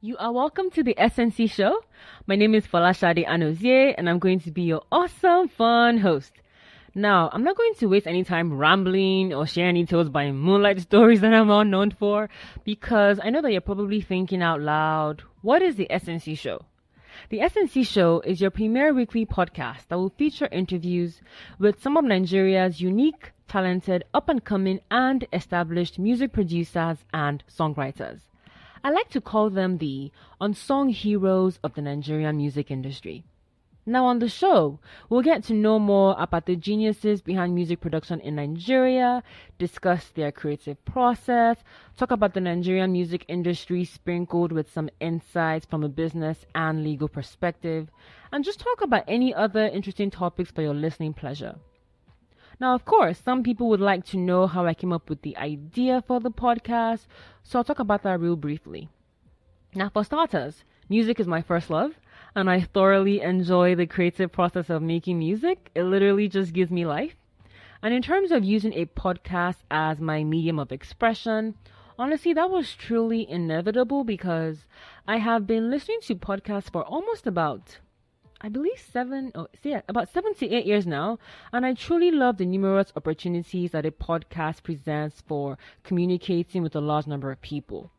You are welcome to the SNC show. My name is Folashade Anozie, and I'm going to be your awesome, fun host. Now, I'm not going to waste any time rambling or share any tales by moonlight stories that I'm all known for, because I know that you're probably thinking out loud, what is the SNC show? The SNC show is your premier weekly podcast that will feature interviews with some of Nigeria's unique, talented, up-and-coming, and established music producers and songwriters. I like to call them the unsung heroes of the Nigerian music industry. Now on the show, we'll get to know more about the geniuses behind music production in Nigeria, discuss their creative process, talk about the Nigerian music industry sprinkled with some insights from a business and legal perspective, and just talk about any other interesting topics for your listening pleasure. Now, of course, some people would like to know how I came up with the idea for the podcast, so I'll talk about that real briefly. Now, for starters, music is my first love, and I thoroughly enjoy the creative process of making music. It literally just gives me life. And in terms of using a podcast as my medium of expression, honestly, that was truly inevitable because I have been listening to podcasts for almost about 7 to 8 years now, and I truly love the numerous opportunities that a podcast presents for communicating with a large number of people.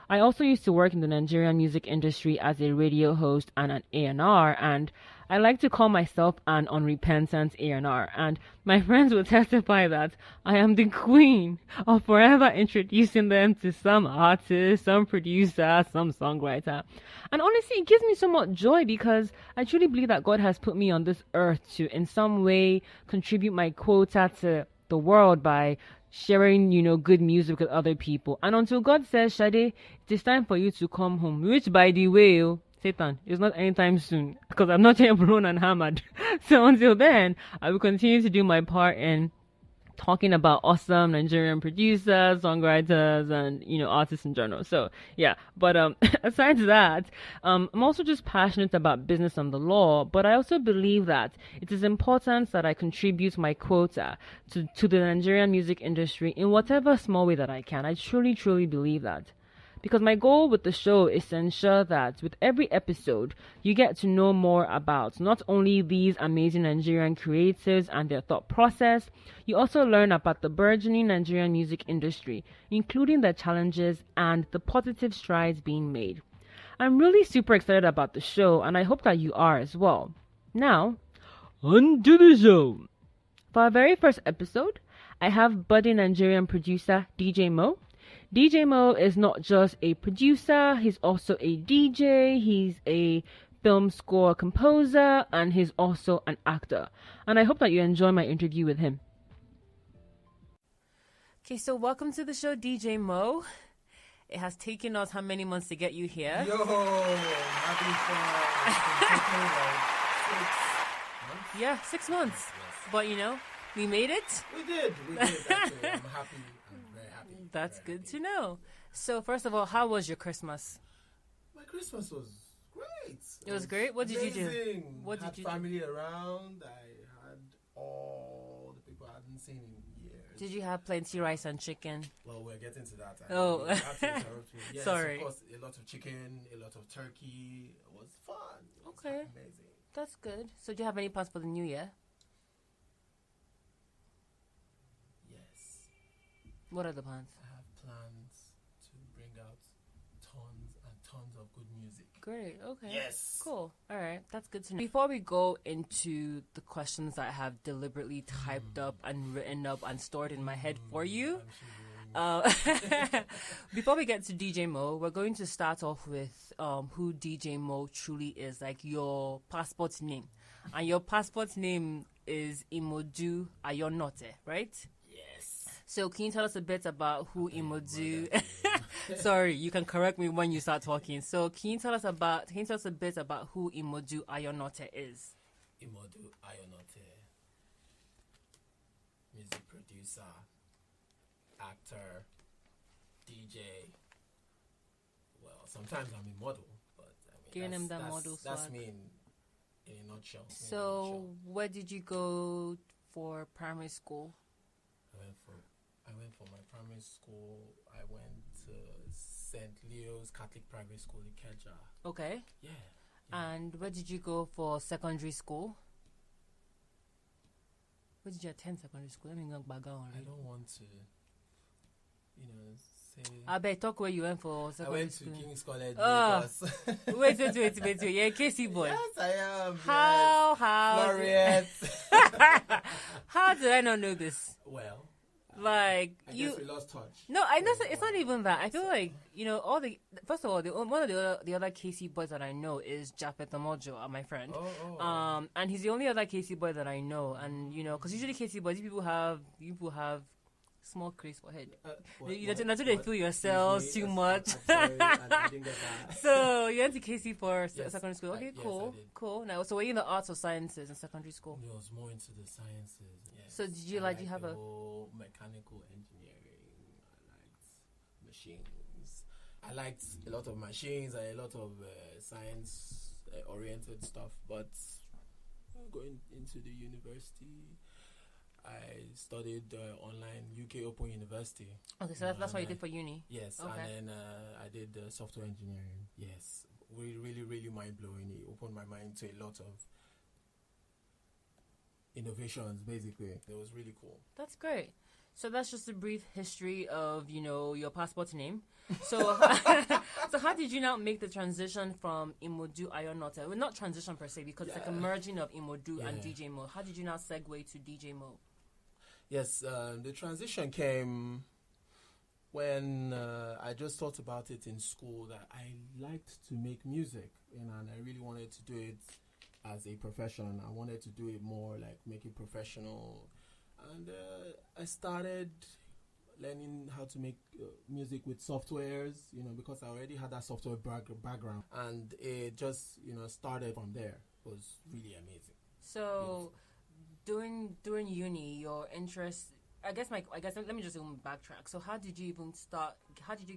I also used to work in the Nigerian music industry as a radio host and an A&R, and I like to call myself an unrepentant A&R, and my friends will testify that I am the queen of forever introducing them to some artist, some producer, some songwriter. And honestly, it gives me so much joy because I truly believe that God has put me on this earth to in some way contribute my quota to the world by sharing, good music with other people. And until God says, Shade, it is time for you to come home, which by the way, Satan, is not anytime soon, because I'm not yet blown and hammered. So until then, I will continue to do my part in talking about awesome Nigerian producers, songwriters, and artists in general. So yeah, but aside that, I'm also just passionate about business and the law. But I also believe that it is important that I contribute my quota to the Nigerian music industry in whatever small way that I can. I truly believe that. Because my goal with the show is to ensure that with every episode, you get to know more about not only these amazing Nigerian creatives and their thought process, you also learn about the burgeoning Nigerian music industry, including the challenges and the positive strides being made. I'm really super excited about the show, and I hope that you are as well. Now, on to the show. For our very first episode, I have budding Nigerian producer DJ Moe. DJ Moe is not just a producer, he's also a DJ, he's a film score composer, and he's also an actor. And I hope that you enjoy my interview with him. Okay, so welcome to the show, DJ Moe. It has taken us how many months to get you here? Yo, having fun. Yeah, 6 months. Yes. But we made it. We did actually. I'm happy. That's good to know. So first of all, how was your Christmas? My Christmas was great. It was great? What did you do? What did you do? Family around. I had all the people I hadn't seen in years. Did you have plenty rice and chicken? Well, we're getting to that. Yes, sorry. Of course, a lot of chicken, a lot of turkey. It was fun. It was amazing. That's good. So do you have any plans for the new year? Yes. What are the plans? I have plans to bring out tons and tons of good music. Great. Okay. Yes. Cool. All right. That's good to know. Before we go into the questions that I have deliberately typed up and written up and stored in my head for you, before we get to DJ Moe, we're going to start off with who DJ Moe truly is, like your passport name. And your passport name is Imodu Ayonote, right? So can you tell us a bit about who Imodu? Sorry, you can correct me when you start talking. So can you tell us a bit about who Imodu Ayonote is? Imodu Ayonote, music producer, actor, DJ. Well, sometimes I'm a model, but giving him that model swag. That's me in a nutshell. So where did you go for primary school? I went for my primary school. I went to St. Leo's Catholic Private School in Keja. Okay. Yeah. And where did you go for secondary school? Where did you attend secondary school? Let me go back on. I don't want to, say. I bet talk where you went for secondary school. I went to King's College. Lagos. Wait. You're a Casey boy. Yes, I am. How? Laureate. How did I not know this? Well, like I you. guess we lost touch. No, I know it's not even that. I feel like all the first of all, one of the other KC boys that I know is Japet Amojo, my friend. And he's the only other KC boy that I know. And because usually KC boys, you people have small craze for head. That's they feel yourselves too much. I'm sorry, I didn't get that. So you went to KC for Yes, secondary school. Okay, yes, cool. Now, so were you in the arts or sciences in secondary school? I was more into the sciences. Yes. So did you I do you have the a whole mechanical engineering? I liked machines. I liked a lot of machines and a lot of science oriented stuff. But going into the university, I studied online UK Open University. Okay, so that's what you did for uni. Yes, okay. And then I did software engineering. Yes, really, really mind blowing. It opened my mind to a lot of innovations. Basically, it was really cool. That's great. So that's just a brief history of your passport name. So so how did you now make the transition from Imodu Ayonota? Well, not transition per se, because it's like a merging of Imodu and DJ Moe. How did you now segue to DJ Moe? Yes, the transition came when I just thought about it in school that I liked to make music, and I really wanted to do it as a profession. I wanted to do it more, like make it professional. And I started learning how to make music with softwares, because I already had that software background. And it just, started from there. It was really amazing. So during uni, your interest, I guess let me just even backtrack. So how did you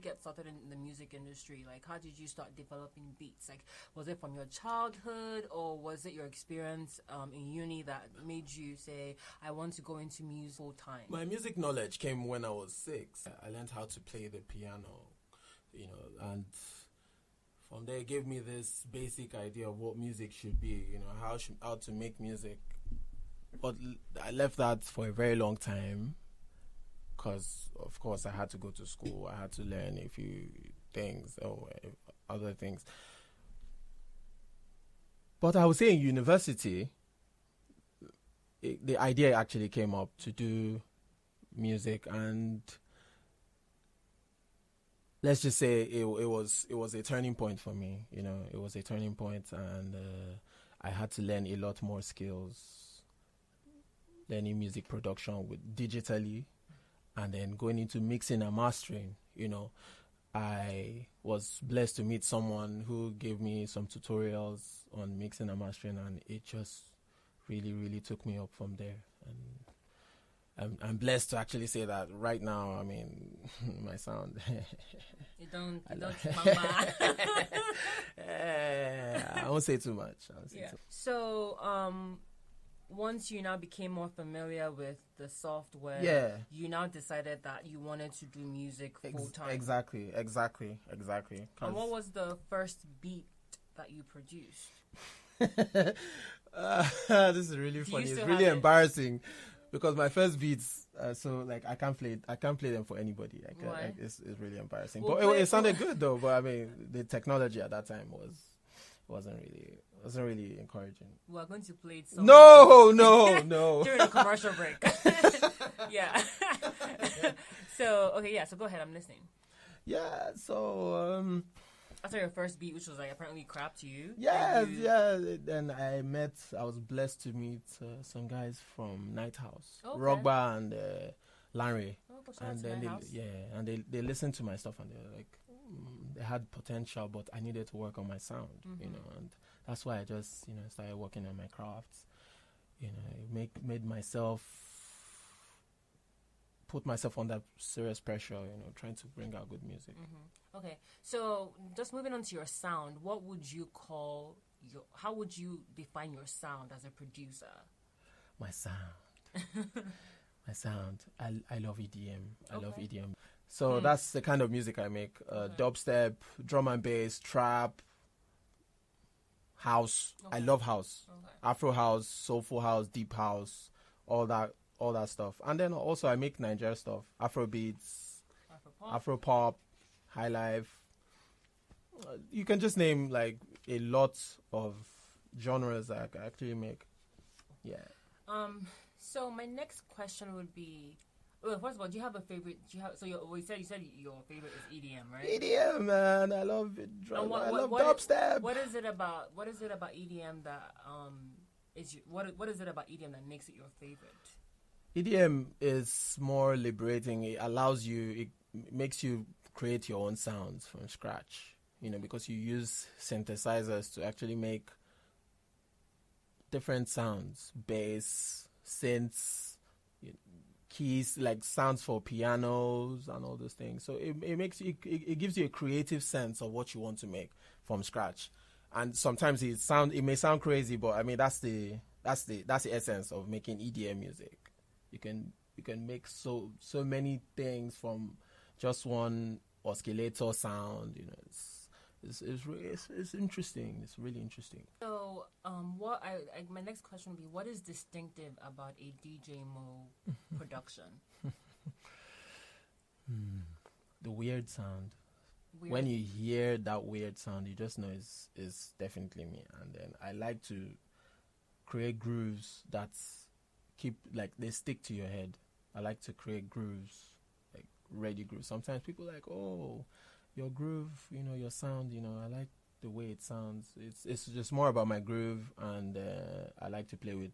get started in the music industry? Like, how did you start developing beats? Like, was it from your childhood, or was it your experience in uni that made you say, I want to go into music full time? My music knowledge came when I was 6. I learned how to play the piano, and from there it gave me this basic idea of what music should be, how to make music. But I left that for a very long time because, of course, I had to go to school. I had to learn a few things or other things. But I would say in university, the idea actually came up to do music, and let's just say it was a turning point for me. It was a turning point, and I had to learn a lot more skills. Learning music production with digitally, and then going into mixing and mastering. I was blessed to meet someone who gave me some tutorials on mixing and mastering, and it just really, really took me up from there. And I'm blessed to actually say that right now. I mean, my sound. You don't mama. I won't say too much. So, once you now became more familiar with the software, you now decided that you wanted to do music full time. Exactly. And what was the first beat that you produced? This is really funny. It's really embarrassing because my first beats, I can't play them for anybody. Why? It's really embarrassing. But it sounded good though. But I mean, the technology at that time wasn't really encouraging. We're going to play it. No. During a commercial break. Yeah. So go ahead. I'm listening. Yeah. So. After your first beat, which was apparently crap to you. Yeah. Then I was blessed to meet some guys from Night House, Rogba and Larry. And then they listened to my stuff and they were like, they had potential, but I needed to work on my sound, and that's why I just started working on my crafts. Put myself under serious pressure, trying to bring out good music. Okay, so just moving on to your sound, what would you call how would you define your sound as a producer? My sound. I love EDM. I love EDM. So that's the kind of music I make. Dubstep, drum and bass, trap, house. I love house. Afro house, soulful house, deep house, all that stuff. And then also I make Nigerian stuff. Afro beats, Afro pop, high life. You can just name like a lot of genres that I can actually make. Yeah. So my next question would be, well, first of all, do you have a favorite? You said your favorite is EDM, right? EDM, man, I love it. I love dubstep. What is it about EDM that what is it about EDM that makes it your favorite? EDM is more liberating. It allows you. It makes you create your own sounds from scratch. Because you use synthesizers to actually make different sounds, bass, synths, keys, like sounds for pianos and all those things. So it gives you a creative sense of what you want to make from scratch. And sometimes it may sound crazy, but I mean that's the essence of making EDM music. You can make so many things from just one oscillator sound. It's interesting. It's really interesting. So, my next question would be, what is distinctive about a DJ Moe production? The weird sound. When you hear that weird sound, you just know it's definitely me. And then I like to create grooves that they stick to your head. I like to create grooves, like ready grooves. Sometimes people are like, oh, your groove, your sound, I like the way it sounds. It's just more about my groove, and I like to play with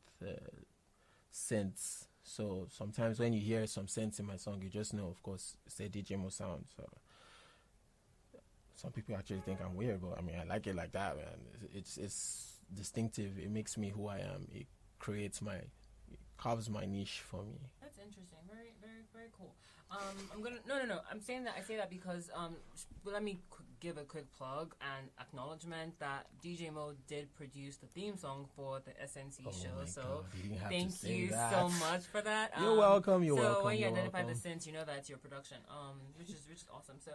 synths. So sometimes when you hear some synths in my song, you just know, of course, it's a DJ Moe sound. So some people actually think I'm weird, but I mean, I like it like that, man. It's distinctive. It makes me who I am. It carves my niche for me. That's interesting. Very, very, very cool. No. I say that because let me give a quick plug and acknowledgement that DJ Moe did produce the theme song for the SNC show. So thank you so much for that. You're welcome. So when you identify the synths, you know that's your production, which is awesome. So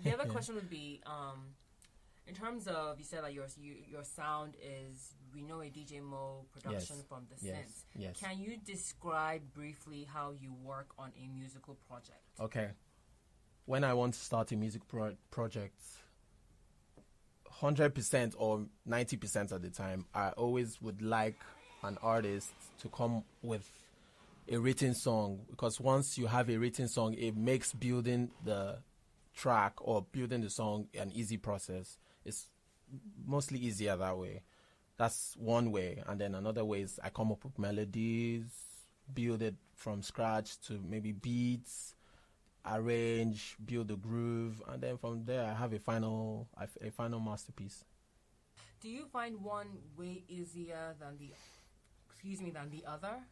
the other question would be, in terms of, you said that your sound is, we know a DJ Moe production from the synths. Yes. Can you describe briefly how you work on a musical project? Okay. When I want to start a music project, 100% or 90% of the time, I always would like an artist to come with a written song, because once you have a written song, it makes building the track or building the song an easy process. It's mostly easier that way. That's one way. And then another way is I come up with melodies, build it from scratch to maybe beats, arrange, build a groove, and then from there I have a final masterpiece. Do you find one way easier than the other?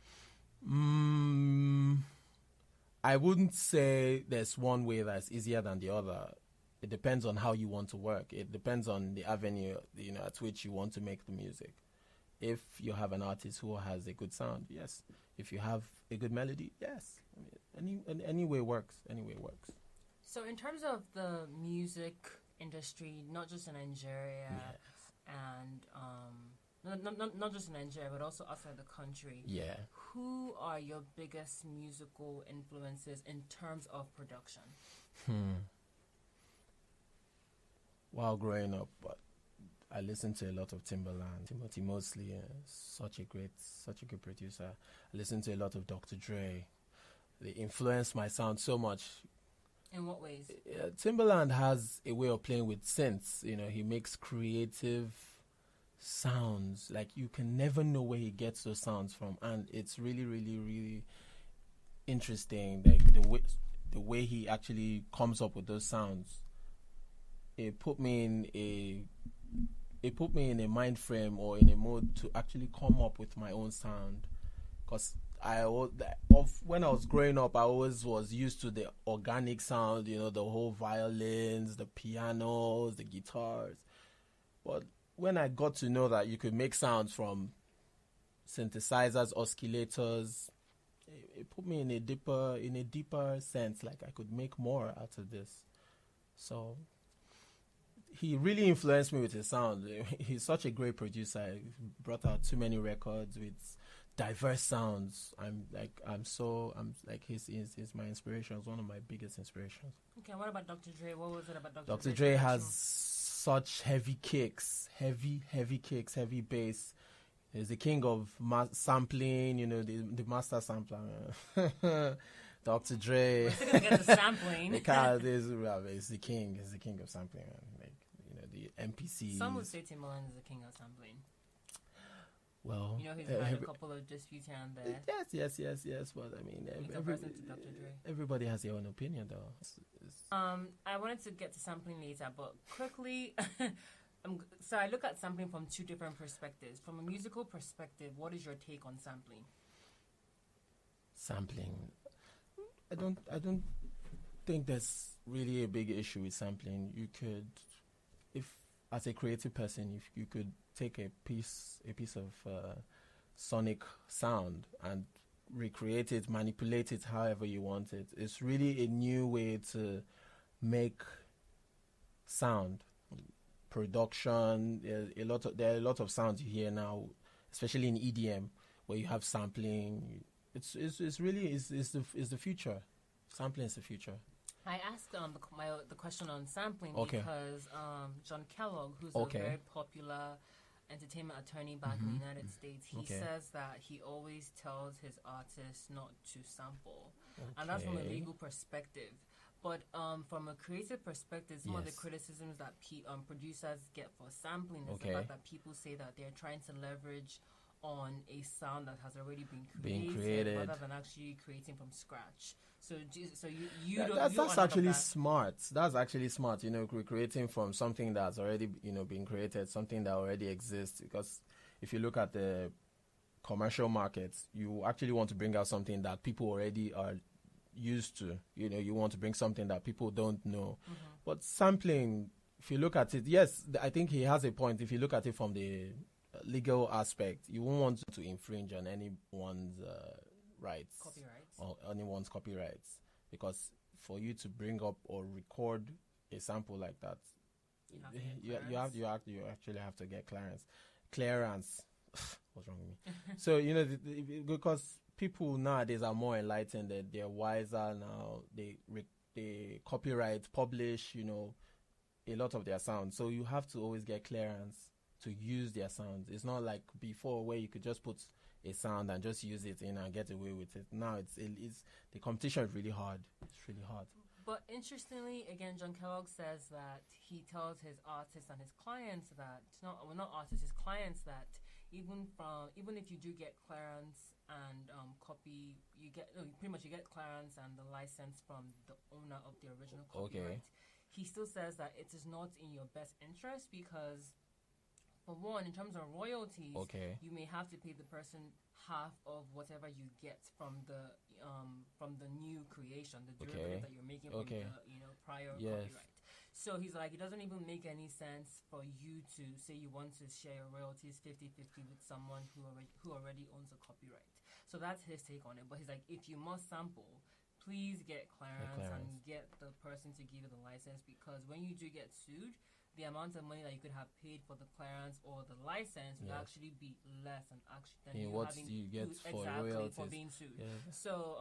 I wouldn't say there's one way that's easier than the other. It depends on how you want to work. It depends on the avenue, at which you want to make the music. If you have an artist who has a good sound, yes. If you have a good melody, yes. I mean, any way works. Any way works. So in terms of the music industry, not just in Nigeria, and not just in Nigeria, but also outside the country. Yeah. Who are your biggest musical influences in terms of production? While growing up, but I listened to a lot of Timbaland, Timothy Mosley, such a great producer. I listened to a lot of Dr. Dre. They influenced my sound so much. In what ways? Timbaland has a way of playing with synths. He makes creative sounds. Like, you can never know where he gets those sounds from, and it's really, really, really interesting. Like the way he actually comes up with those sounds. It put me in a mind frame or in a mode to actually come up with my own sound, because when I was growing up, I always was used to the organic sound, the whole violins, the pianos, the guitars. But when I got to know that you could make sounds from synthesizers, oscillators, it put me in a deeper sense. Like I could make more out of this. So he really influenced me with his sound. He's such a great producer. He brought out too many records with diverse sounds. He's my inspiration. He's one of my biggest inspirations. Okay, what about Dr. Dre? What was it about Dr. Dr. Dre has such heavy kicks, heavy kicks, heavy bass. He's the king of sampling, the master sampler. Dr. Dre. We're still gonna get the sampling. Because he's the king. He's the king of sampling. Like, the MPCs. Some would say Timbaland is the king of sampling. Well, he's had a couple of disputes here and there. Yes. But I mean, everybody has their own opinion, though. I wanted to get to sampling later, but quickly, so I look at sampling from two different perspectives. From a musical perspective, what is your take on sampling? Sampling, I don't think there's really a big issue with sampling. You could, if as a creative person, if you could take a piece of sonic sound and recreate it, manipulate it however you want it. It's really a new way to make sound production. There are a lot of sounds you hear now, especially in EDM, where you have sampling. It's the future. Sampling is the future. I asked the question on sampling because John Kellogg, who's a very popular entertainment attorney back in the United States, he says that he always tells his artists not to sample, and that's from a legal perspective. But from a creative perspective, some of the criticisms that producers get for sampling is the fact that people say that they're trying to leverage on a sound that has already been created rather than actually creating from scratch. So that's actually smart. That's actually smart. Creating from something that's already been created, something that already exists. Because if you look at the commercial markets, you actually want to bring out something that people already are used to. You want to bring something that people don't know. But sampling, if you look at it, yes, I think he has a point. If you look at it from the legal aspect, you won't want to infringe on anyone's rights, or anyone's copyrights, because for you to bring up or record a sample like that, you actually have to get clearance. What's wrong with me? So because people nowadays are more enlightened, they're wiser now. They copyright, publish, a lot of their sounds. So you have to always get clearance to use their sounds. It's not like before where you could just put a sound and just use it and get away with it. Now it's the competition is really hard. It's really hard. But interestingly, again, John Kellogg says that he tells his artists and his clients that not artists, his clients that even if you do get clearance and copy, you get clearance and the license from the owner of the original copyright. He still says that it is not in your best interest because, for one, in terms of royalties, you may have to pay the person half of whatever you get from the new creation, the derivative that you're making from the prior copyright. So he's like, it doesn't even make any sense for you to say you want to share your royalties 50-50 with someone who already owns a copyright. So that's his take on it. But he's like, if you must sample, please get clearance and get the person to give you the license, because when you do get sued, the amount of money that you could have paid for the clearance or the license would actually be less than you get for royalties for being sued. So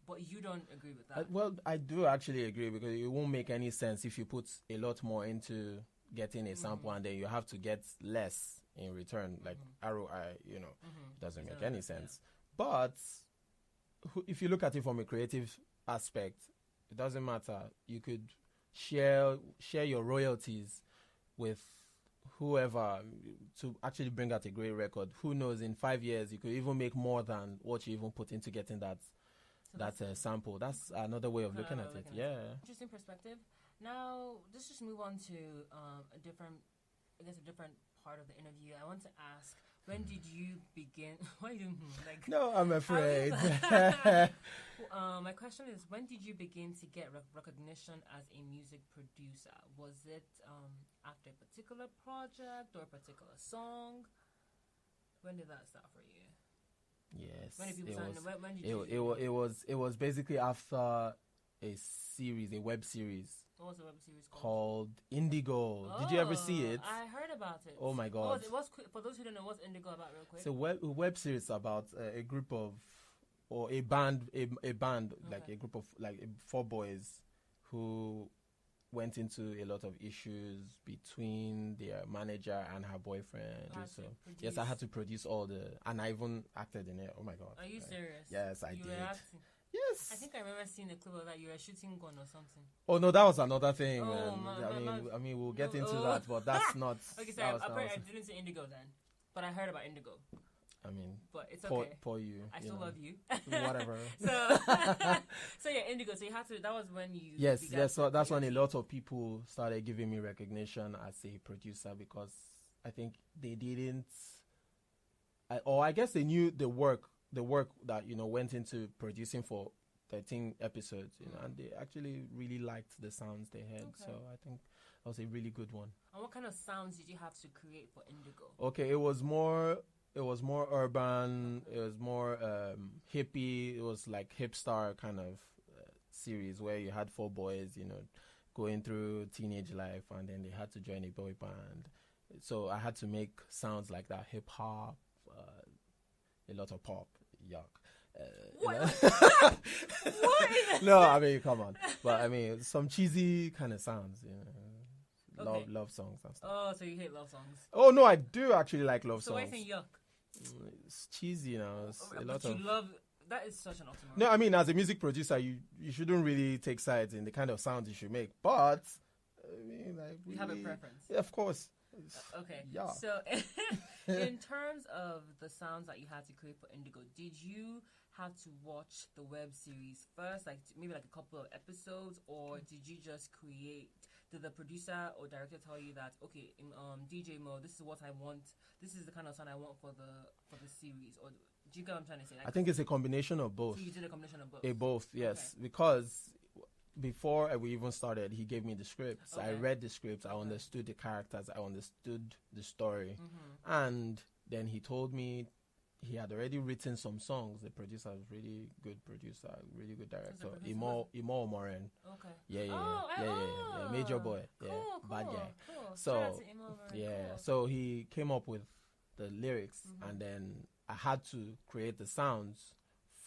but you don't agree with that? Well, I do actually agree, because it won't make any sense if you put a lot more into getting a sample and then you have to get less in return, like ROI. It doesn't make any sense. But if you look at it from a creative aspect, it doesn't matter. You could share your royalties with whoever to actually bring out a great record. Who knows, in 5 years you could even make more than what you even put into getting that sample. That's another way of looking at it. Interesting perspective. Now let's just move on to a different part of the interview. I want to ask, when did you begin? Why you like? No, I'm afraid. My question is, when did you begin to get recognition as a music producer? Was it after a particular project or a particular song? When did that start for you? Yes. When did people sign up? When did it was basically after a web series. What was the web series called Indigo? Did you ever see it? I heard about it. Oh my god! For those who don't know, what's Indigo about, real quick? It's a web series about a group of, or a band, like a group of 4 boys who went into a lot of issues between their manager and her boyfriend. So yes, I had to produce and I even acted in it. Oh my god! Are you serious? Yes, I did. Were acting? Yes. I think I remember seeing a clip of that. You were shooting gun or something. Oh no, that was another thing. Man. I mean, we'll get into that, but that's not. Okay, sorry. I didn't see Indigo then, but I heard about Indigo. I mean, but it's okay. Poor you. I still love you. Whatever. So yeah, Indigo. So you had to. That was when you. Yes. So that's when a lot of people started giving me recognition as a producer, because I think they didn't, or I guess they knew the work that went into producing for 13 episodes, and they actually really liked the sounds they had. Okay. So I think that was a really good one. And what kind of sounds did you have to create for Indigo? Okay, it was more urban. It was more hippie. It was like hipster kind of series where you had 4 boys, going through teenage life, and then they had to join a boy band. So I had to make sounds like that, hip hop, a lot of pop. Yuck. What? No, I mean, come on. But I mean, some cheesy kind of sounds, Okay. Love songs and stuff. Oh, so you hate love songs? Oh no, I do actually like love songs. So why you think yuck? It's cheesy, It's a lot of. Love. That is such an oxymoron. No, I mean, as a music producer, you shouldn't really take sides in the kind of sounds you should make. But I mean, you have a preference. Yeah, of course. Okay. Yeah. So, in terms of the sounds that you had to create for Indigo, did you have to watch the web series first, maybe a couple of episodes, or did you just create? Did the producer or director tell you that, okay, DJ Moe, this is what I want. This is the kind of sound I want for the series, or do you get what I'm trying to say? I think it's a combination of both. So you did a combination of both. Both, yes, okay. Because before we even started, he gave me the scripts. Okay. I read the scripts. I understood the characters. I understood the story. Mm-hmm. And then he told me he had already written some songs. The producer was really good producer, really good director. Imo Omoren. Okay. Yeah. Major boy. Cool, bad guy. Cool. So yeah. Cool. So he came up with the lyrics, mm-hmm. and then I had to create the sounds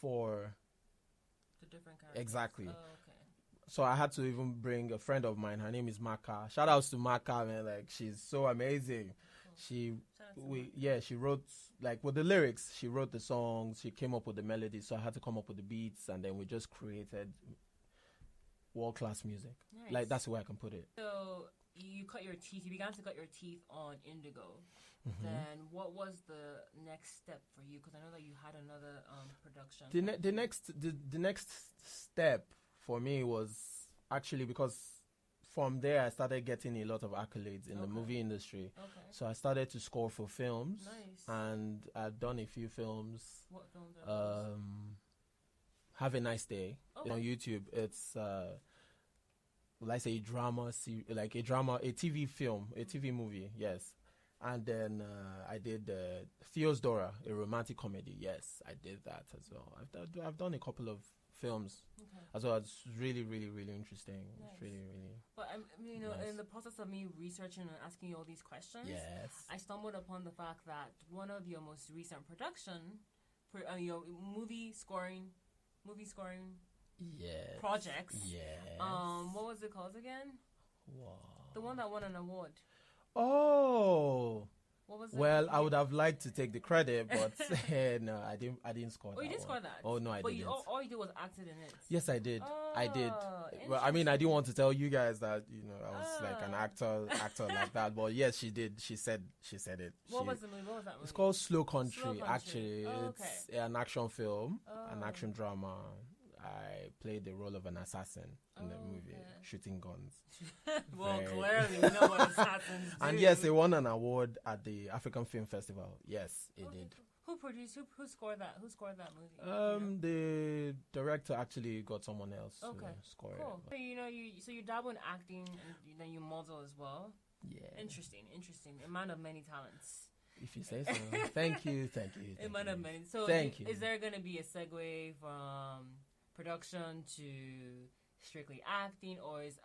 for the different characters. Exactly. Oh, okay. So I had to even bring a friend of mine. Her name is Maka. Shout outs to Maka, man. She's so amazing. Cool. She wrote with the lyrics. She wrote the songs. She came up with the melodies. So I had to come up with the beats, and then we just created world-class music. Nice. That's the way I can put it. So you cut your teeth. You began to cut your teeth on Indigo. Mm-hmm. Then what was the next step for you? Because I know that you had another production. The next step for me was actually because from there I started getting a lot of accolades in the movie industry. Okay. So I started to score for films. Nice. And I've done a few films. What films are those? Have a Nice Day. Okay. On YouTube. It's a drama a TV film, a TV movie, yes. And then I did Theo's Dora, a romantic comedy. Yes, I did that as well. I've done a couple of films as well. It's really, really, really interesting. Nice. It's really, really. But nice. In the process of me researching and asking you all these questions, yes, I stumbled upon the fact that one of your most recent your movie scoring yes. projects. Yes. What was it called again? Wow. The one that won an award. Oh. What was that? Well, I would have liked to take the credit, but no, I didn't score that. Oh, you didn't score that? Oh, no, I didn't. But all you did was acted in it. Yes, I did. I did. Well, I mean, I didn't want to tell you guys that, I was like an actor like that. But yes, she did. She said it. What was the movie? What was that movie? It's called Slow Country, actually. Oh, it's an action film, an action drama. I played the role of an assassin in the movie, shooting guns. Well, clearly, we know what assassins do. And yes, it won an award at the African Film Festival. Yes, it did. Who produced? Who scored that? Who scored that movie? The director actually got someone else to score it. So you dabble in acting and then you model as well. Yeah. Interesting. A man of many talents. If you say so. Thank you. It might have been. So Thank you. Is there going to be a segue from production to strictly acting, or is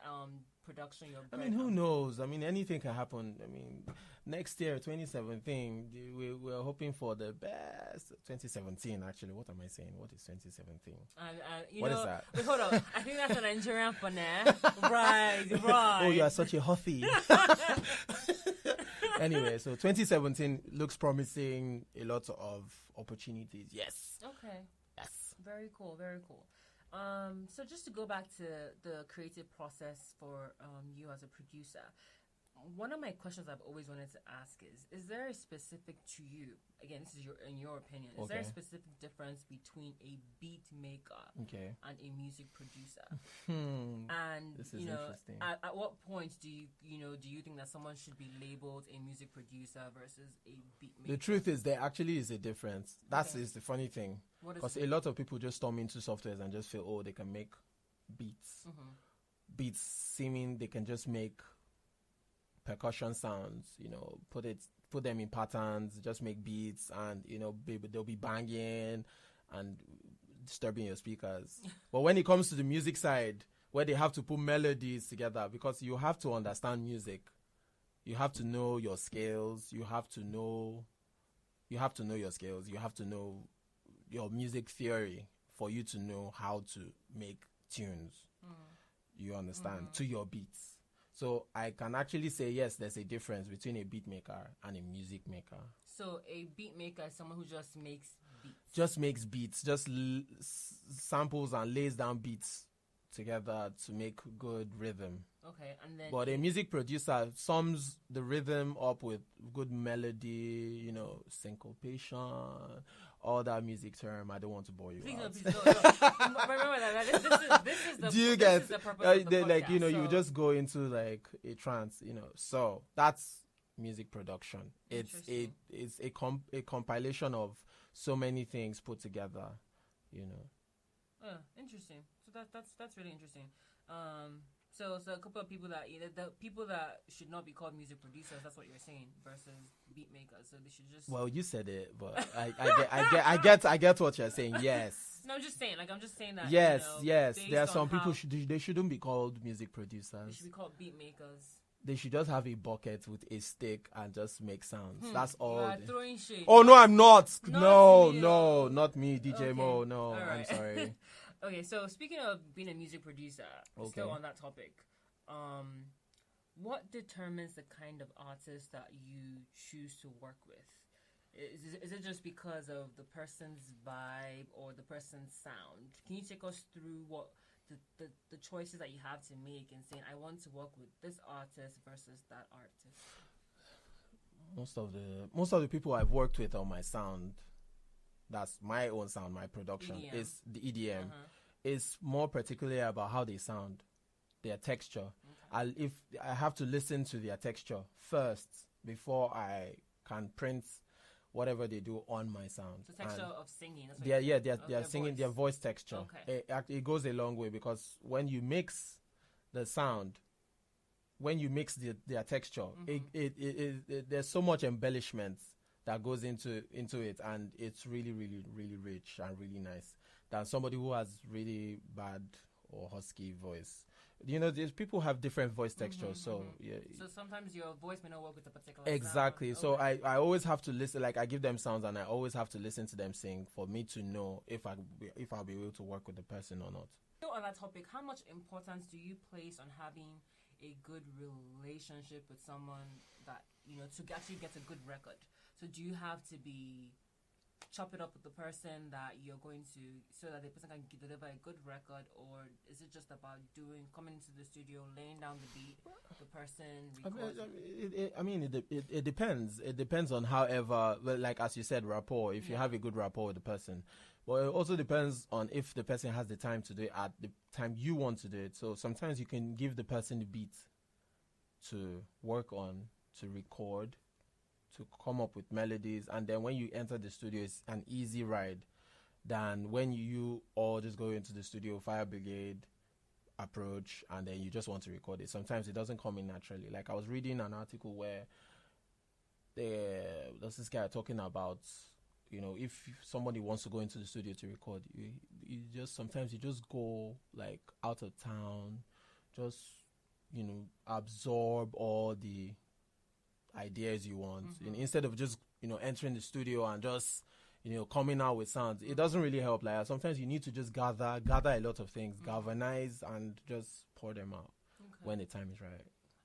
production your bread? I mean, who knows? I mean, anything can happen. I mean, next year, 2017, we're hoping for the best. 2017, actually. What am I saying? What is 2017? What is that? Wait, hold on. I think that's a Nigerian for now. Right. Oh, you are such a huffy. Anyway, so 2017 looks promising. A lot of opportunities. Yes. Okay. Yes. Very cool. So just to go back to the creative process for you as a producer, one of my questions I've always wanted to ask is there a specific to you, again, this is in your opinion, is there a specific difference between a beat maker and a music producer? And this is interesting. At what point do you think that someone should be labeled a music producer versus a beat maker? The truth is there actually is a difference. That is the funny thing. Because a lot of people just storm into softwares and just feel, oh, they can make beats. Beats seeming they can just make percussion sounds, put them in patterns, just make beats, and they'll be banging and disturbing your speakers. But when it comes to the music side, where they have to put melodies together, because you have to understand music, you have to know your scales, you have to know your scales, you have to know your music theory for you to know how to make tunes. You understand? To your beats. So I can actually say, yes, there's a difference between a beat maker and a music maker. So a beat maker is someone who just makes beats. Just makes beats, just samples and lays down beats together to make good rhythm. Okay, and then... But a music producer sums the rhythm up with good melody, syncopation, all that music term. I don't want to bore you out. Please no. Remember that this is the... Do you get... the purpose of the podcast, you just go into like a trance, So that's music production. It's a compilation of so many things put together, Interesting. So that's really interesting. So a couple of people that the people that should not be called music producers, that's what you're saying, versus beat makers. So they should just... Well, you said it, but I get what you're saying. Yes. No, I'm just saying that. Yes. There are some people they shouldn't be called music producers. They should be called beat makers. They should just have a bucket with a stick and just make sounds. That's all. You are throwing shade. Oh no, I'm not. No, not me, DJ Moe. No, right. I'm sorry. Okay, so speaking of being a music producer, still on that topic, what determines the kind of artist that you choose to work with? Is it just because of the person's vibe or the person's sound? Can you take us through what the choices that you have to make in saying, I want to work with this artist versus that artist? Most of the people I've worked with on my sound, that's my own sound, my production, EDM. is the EDM. Is more particularly about how they sound, their texture. If I have to listen to their texture first before I can print whatever they do on my sound. The texture of singing. They're singing voice. Their voice texture. Okay. It goes a long way, because when you mix the sound, when you mix their texture, there's so much embellishment that goes into it, and it's really, really, really rich and really nice than somebody who has really bad or husky voice. These people have different voice textures, so sometimes your voice may not work with a particular exactly sound. So I always have to listen. Like, I give them sounds and I always have to listen to them sing for me to know if I'll be able to work with the person or not. So on that topic, how much importance do you place on having a good relationship with someone that to actually get a good record? So do you have to chop it up with the person that you're going to, so that the person can deliver a good record, or is it just about coming into the studio, laying down the beat, the person it depends. It depends on like as you said, rapport. If you have a good rapport with the person, but it also depends on if the person has the time to do it at the time you want to do it. So sometimes you can give the person the beat to work on, to record, to come up with melodies, and then when you enter the studio, it's an easy ride than when you all just go into the studio, fire brigade approach, and then you just want to record it. Sometimes it doesn't come in naturally. Like, I was reading an article where there's this guy talking about, if somebody wants to go into the studio to record, you just sometimes you just go like out of town, just absorb all the ideas you want, and instead of just entering the studio and just coming out with sounds. It doesn't really help. Like sometimes you need to just gather a lot of things, galvanize, and just pour them out when the time is right.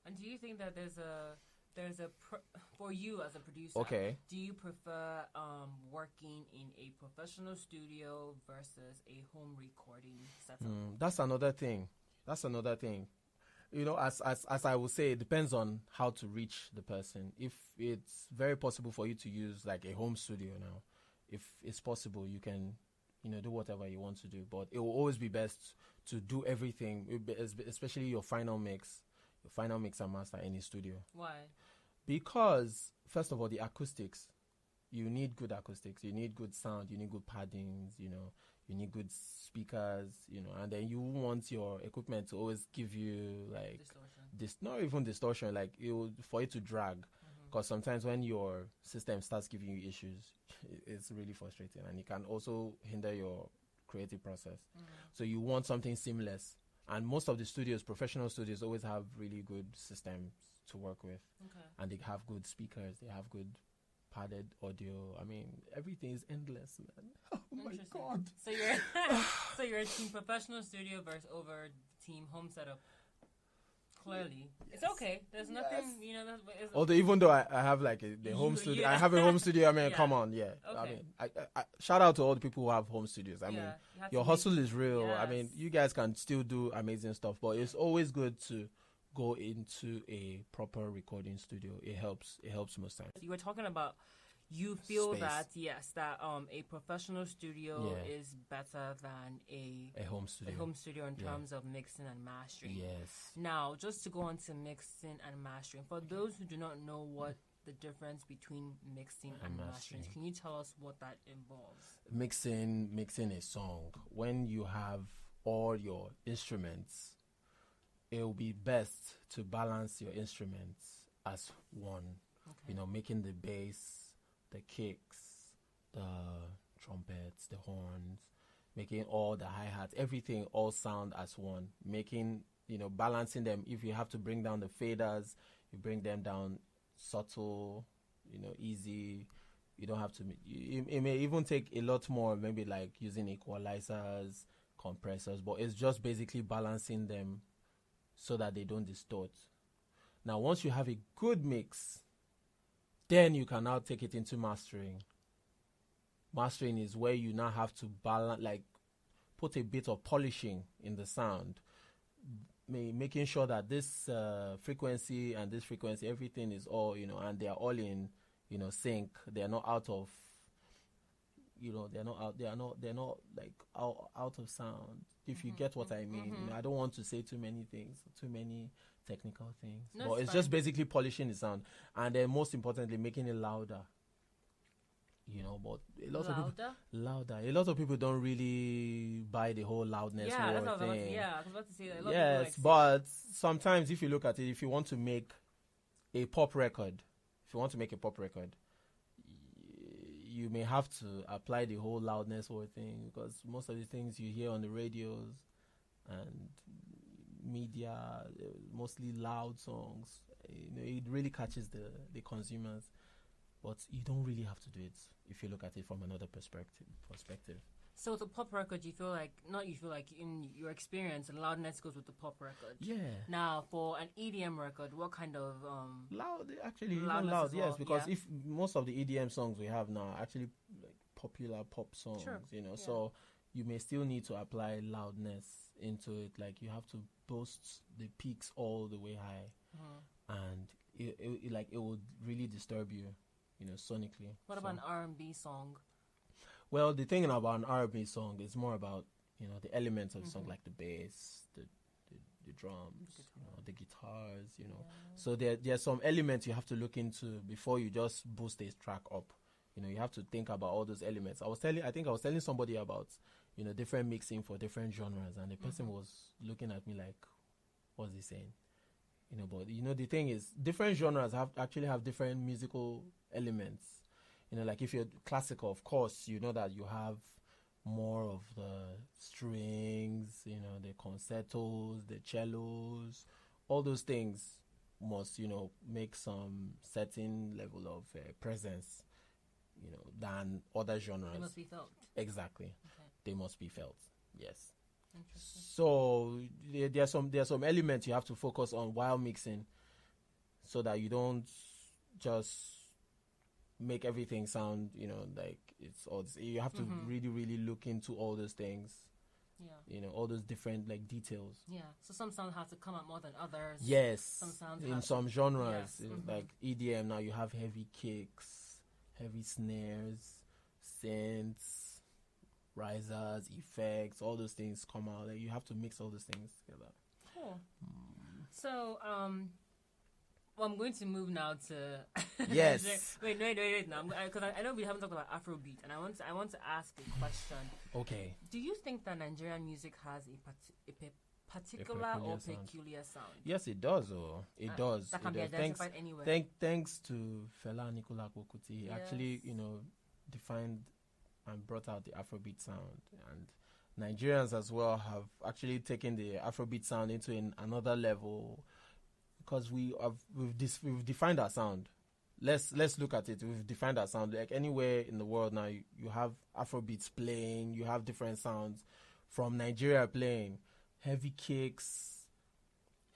And do you think that for you as a producer, do you prefer working in a professional studio versus a home recording setup? That's another thing. As I would say, it depends on how to reach the person. If it's very possible for you to use like a home studio now, if it's possible, you can, do whatever you want to do. But it will always be best to do everything, especially your final mix and master in a studio. Why? Because, first of all, the acoustics. You need good acoustics. You need good sound. You need good paddings. You need good speakers. And then you want your equipment to always give you like distortion. Not even distortion. Like for it to drag. Because sometimes when your system starts giving you issues, it's really frustrating, and it can also hinder your creative process. So you want something seamless. And most of the studios, professional studios, always have really good systems to work with. And they have good speakers. They have good padded audio. I mean, everything is endless, man. Oh my God. So you're a team professional studio versus over team home setup. Clearly, it's okay. There's nothing, Although even though I have like the home studio, I have a home studio. I mean, come on, Okay. I mean, I shout out to all the people who have home studios. I mean, your hustle is real. Yes. I mean, you guys can still do amazing stuff, but it's always good to go into a proper recording studio. It helps most times. You were talking about. You feel Space. that a professional studio is better than a home studio. A home studio in terms of mixing and mastering. Yes. Now, just to go on to mixing and mastering, for those who do not know what the difference between mixing and mastering, can you tell us what that involves? Mixing a song. When you have all your instruments, it will be best to balance your instruments as one. Making the bass, the kicks, the trumpets, the horns, making all the hi-hats, everything all sound as one. Making, balancing them. If you have to bring down the faders, you bring them down subtle, easy. You don't have to. It may even take a lot more, maybe like using equalizers, compressors, but it's just basically balancing them so that they don't distort. Now, once you have a good mix, then you can now take it into mastering. Mastering is where you now have to balance, like put a bit of polishing in the sound, making sure that this frequency and this frequency, everything is all, and they are all in, sync. They are not out of, they're not like out of sound. If you get what I mean, I don't want to say too many things, too many technical things, but it's just basically polishing the sound, and then most importantly making it louder. But a lot of people don't really buy the whole loudness thing. I was about to say that. Yes, but sometimes if you look at it, if you want to make a pop record, you may have to apply the whole loudness whole thing, because most of the things you hear on the radios and media, mostly loud songs, it really catches the consumers. But you don't really have to do it if you look at it from another perspective. So the pop record, in your experience, loudness goes with the pop record. Yeah. Now, for an EDM record, what kind of loud? Loud, yes, because if most of the EDM songs we have now are actually like popular pop songs, so you may still need to apply loudness into it. Like you have to boost the peaks all the way high, and it would really disturb you. Sonically. What about an R&B song? Well, the thing about an R&B song is more about, the elements of the song, like the bass, the drums, the guitars, So there's some elements you have to look into before you just boost a track up. You have to think about all those elements. I was telling somebody about, different mixing for different genres, and the person was looking at me like, what's he saying? But the thing is, different genres have different musical elements. Like if you're classical, of course, that you have more of the strings, the concertos, the cellos, all those things must, make some certain level of presence, than other genres. They must be felt. Exactly. Okay. They must be felt. Yes. Interesting. So there are some elements you have to focus on while mixing, so that you don't just make everything sound, like it's odd. You have to really, really look into all those things. Yeah. All those different like details. Yeah. So some sounds have to come out more than others. Yes. Some sounds in some genres, yes. like EDM, now you have heavy kicks, heavy snares, synths, risers, effects, all those things come out. Like you have to mix all those things together. Cool. So, well, I'm going to move now to yes. wait now, because I know we haven't talked about Afrobeat, and I want to ask a question. Okay. Do you think that Nigerian music has a particular or peculiar sound? Yes, it does. Oh, it does. That can be identified anywhere. Thanks to Fela Anikulapo Kuti, he actually, defined and brought out the Afrobeat sound, and Nigerians as well have actually taken the Afrobeat sound into another level, because we've defined our sound. Let's look at it. We've defined our sound. Like anywhere in the world now, you have Afrobeats playing. You have different sounds from Nigeria playing. Heavy kicks,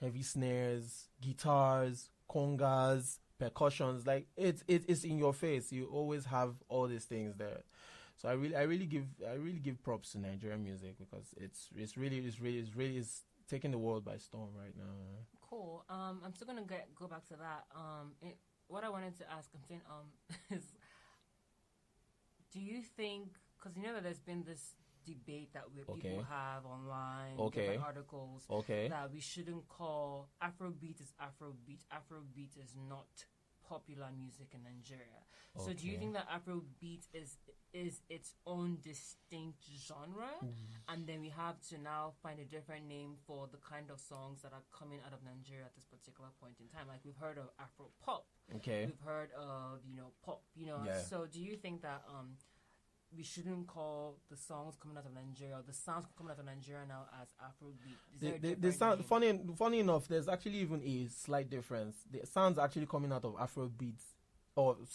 heavy snares, guitars, congas, percussions. Like it's in your face. You always have all these things there. So I really give props to Nigerian music, because it's really taking the world by storm right now. Cool. I'm still gonna go back to that. What I wanted to ask, is, do you think, because that there's been this debate that people have online, different articles, that we shouldn't call Afrobeat is Afrobeat. Afrobeat is not popular music in Nigeria. So do you think that Afrobeat is its own distinct genre, and then we have to now find a different name for the kind of songs that are coming out of Nigeria at this particular point in time? Like we've heard of Afro pop, we've heard of pop, Yeah. So do you think that we shouldn't call the songs coming out of Nigeria, or the sounds coming out of Nigeria now, as Afrobeat? The sound, funny enough, there's actually even a slight difference. The sounds actually coming out of Afrobeat, I'm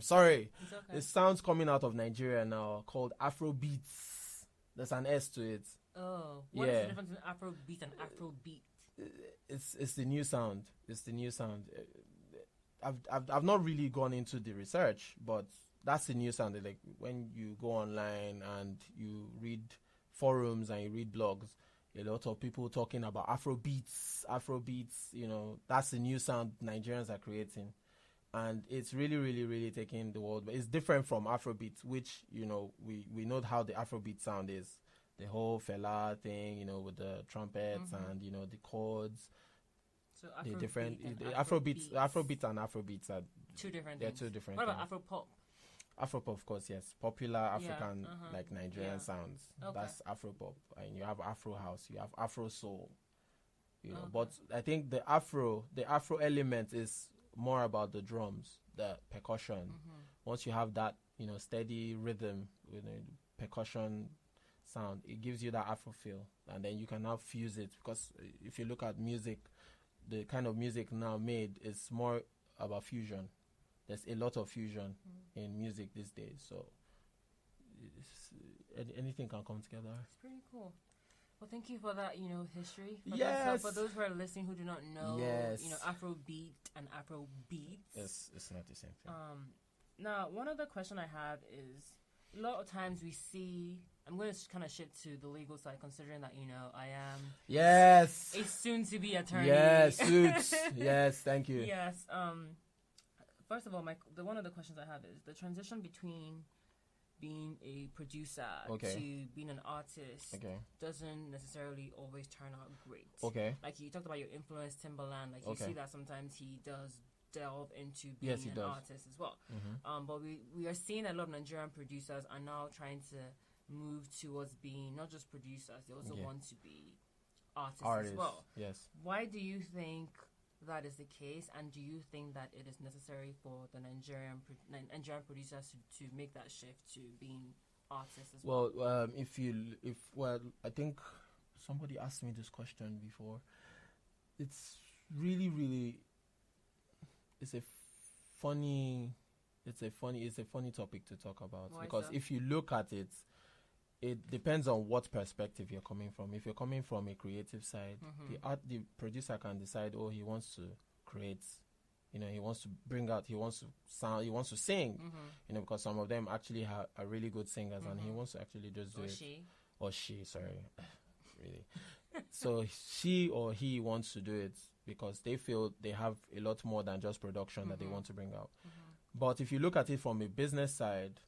sorry. It's okay. The sounds coming out of Nigeria now called Afrobeats. There's an S to it. Oh, what is the difference between Afrobeat and Afrobeat? It's the new sound. It's the new sound. I've not really gone into the research, but that's the new sound. Like when you go online and you read forums and you read blogs, a lot of people talking about Afrobeats. That's the new sound Nigerians are creating, and it's really, really, really taking the world. But it's different from Afrobeat, which we know how the Afrobeat sound is. The whole Fela thing, with the trumpets and the chords. So the different Afrobeats and Afrobeats are two different they're things. two different What things. about Afropop? Afropop, of course, yes. Popular African, like Nigerian sounds. Okay. That's Afropop. And you have Afro House, you have Afro Soul. But I think the Afro element is more about the drums, the percussion. Once you have that, steady rhythm with percussion sound, it gives you that Afro feel. And then you can now fuse it, because if you look at music, the kind of music now made is more about fusion. There's a lot of fusion in music these days, so anything can come together. It's pretty cool. Well, thank you for that, history. For those who are listening who do not know, Afrobeat and Afrobeat. It's not the same thing. Now, one other question I have is, a lot of times we see, I'm going to kind of shift to the legal side, considering that, I am a soon-to-be attorney. Yes, suits. Yes, thank you. Yes. First of all, one of the questions I have is the transition between being a producer to being an artist doesn't necessarily always turn out great. Okay. Like you talked about your influence, Timbaland. Like you see that sometimes he does delve into being an artist as well. But we are seeing a lot of Nigerian producers are now trying to move towards being not just producers, they also want to be artists Artists, as well. yes. Why do you think that is the case, and do you think that it is necessary for the Nigerian producers to make that shift to being artists as well? Well, I think somebody asked me this question before. It's really, it's a funny topic to talk about. Why because so? if you look at it, it depends on what perspective you're coming from. If you're coming from a creative side, the producer can decide, he wants to create, he wants to bring out, he wants to sound, he wants to sing, because some of them actually are really good singers, and he wants to actually just do it. Or she, sorry, really. So she or he wants to do it because they feel they have a lot more than just production that they want to bring out. But if you look at it from a business side,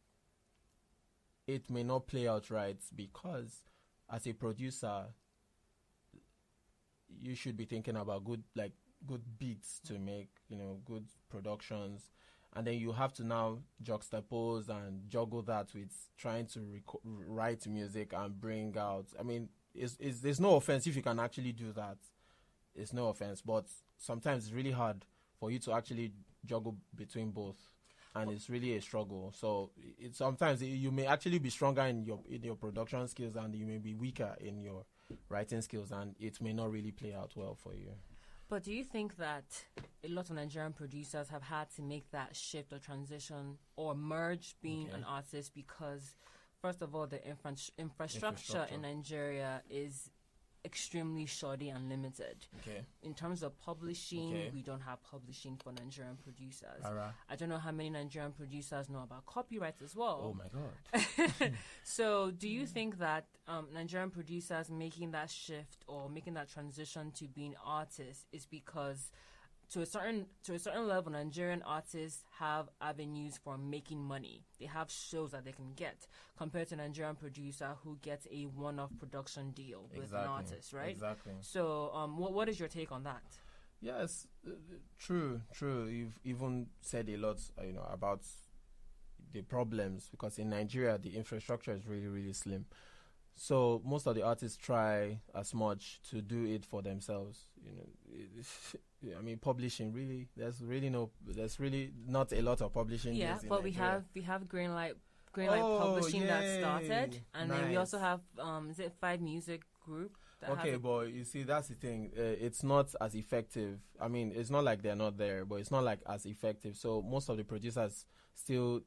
it may not play out right, because as a producer, you should be thinking about good beats to make, good productions, and then you have to now juxtapose and juggle that with trying to write music and bring out. I mean, there's no offense if you can actually do that. It's no offense, but sometimes it's really hard for you to actually juggle between both. And it's really a struggle. So sometimes you may actually be stronger in your production skills, and you may be weaker in your writing skills, and it may not really play out well for you. But do you think that a lot of Nigerian producers have had to make that shift or transition or merge being an artist because, first of all, the infrastructure in Nigeria is extremely shoddy and limited. In terms of publishing, we don't have publishing for Nigerian producers. I don't know how many Nigerian producers know about copyright as well. Oh my God. So do you think that Nigerian producers making that shift or making that transition to being artists is because to a certain level, Nigerian artists have avenues for making money. They have shows that they can get, compared to a Nigerian producer who gets a one-off production deal with an artist, right? Exactly. So, what is your take on that? Yes, true. You've even said a lot, about the problems, because in Nigeria the infrastructure is really, really slim. So most of the artists try as much to do it for themselves. I mean, publishing, really, there's really not a lot of publishing. Yeah, but we have Greenlight Publishing that started, and then we also have is it 5 Music Group? But you see, that's the thing. It's not as effective. I mean, it's not like they're not there, but it's not like as effective. So most of the producers still,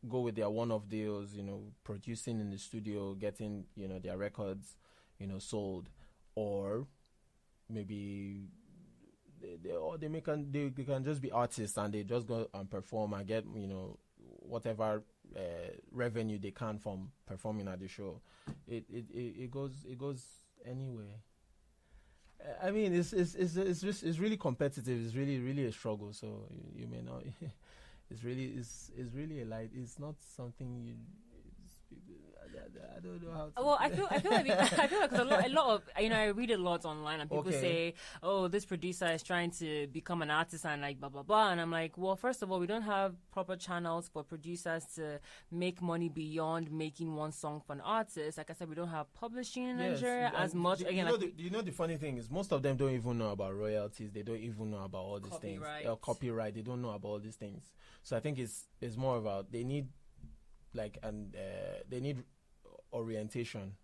go with their one-off deals, producing in the studio, getting, their records, sold, or maybe they can just be artists and they just go and perform and get, whatever revenue they can from performing at the show. It goes anyway. I mean, it's really competitive. It's really a struggle. So you may not. It's really a light. It's not something you. I don't know how to. Well, I feel like a lot of I read a lot online and people say, oh, this producer is trying to become an artist and like blah blah blah, and I'm like, well, first of all, we don't have proper channels for producers to make money beyond making one song for an artist. Like I said, we don't have publishing in Nigeria as much. The funny thing is, most of them don't even know about royalties. They don't even know about all these things. Copyright. They don't know about all these things. So I think it's more about they need they need orientation.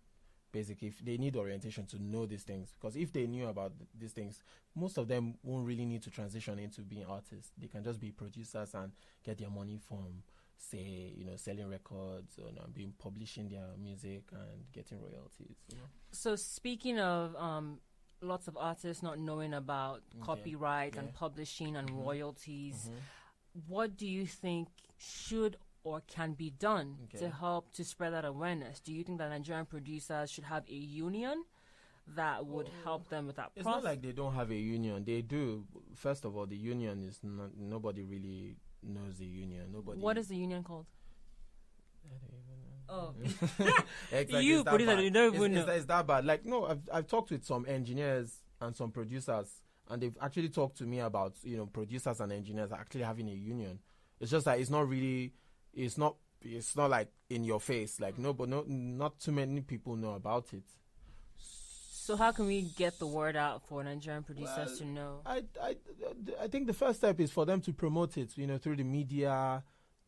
Basically, they need orientation to know these things, because if they knew about these things, most of them won't really need to transition into being artists. They can just be producers and get their money from, say, selling records or being publishing their music and getting royalties. So speaking of lots of artists not knowing about copyright and publishing and royalties, what do you think should or can be done to help to spread that awareness? Do you think that Nigerian producers should have a union that would help them with that process? It's not like they don't have a union. They do. First of all, the union is not, nobody really knows the union. What is the union called? I don't even know. Oh. Exactly. You producer, you don't even know. It's that bad. Like, no, I've talked with some engineers and some producers, and they've actually talked to me about, producers and engineers actually having a union. It's just like, it's not really... It's not like in your face, like not too many people know about it. So how can we get the word out for Nigerian producers to know? I think the first step is for them to promote it, through the media,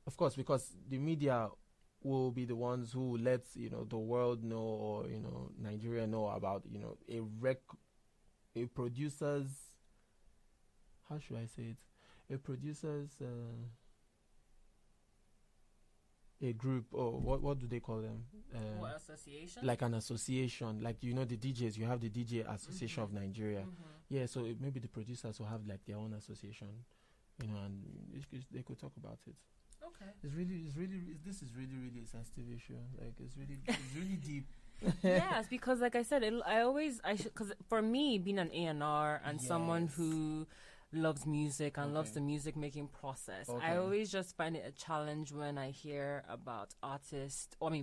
of course, because the media will be the ones who let the world know, or Nigeria know about a producer's, how should I say it, a producer's a group, or what do they call them? What, association? Like an association, like the DJs. You have the DJ Association of Nigeria. Yeah, so maybe the producers will have like their own association, and they could talk about it. Okay. This is really a sensitive issue. Like it's really deep. Yes, because like I said, because for me, being an A&R and someone who loves music and loves the music making process, I always just find it a challenge when I hear about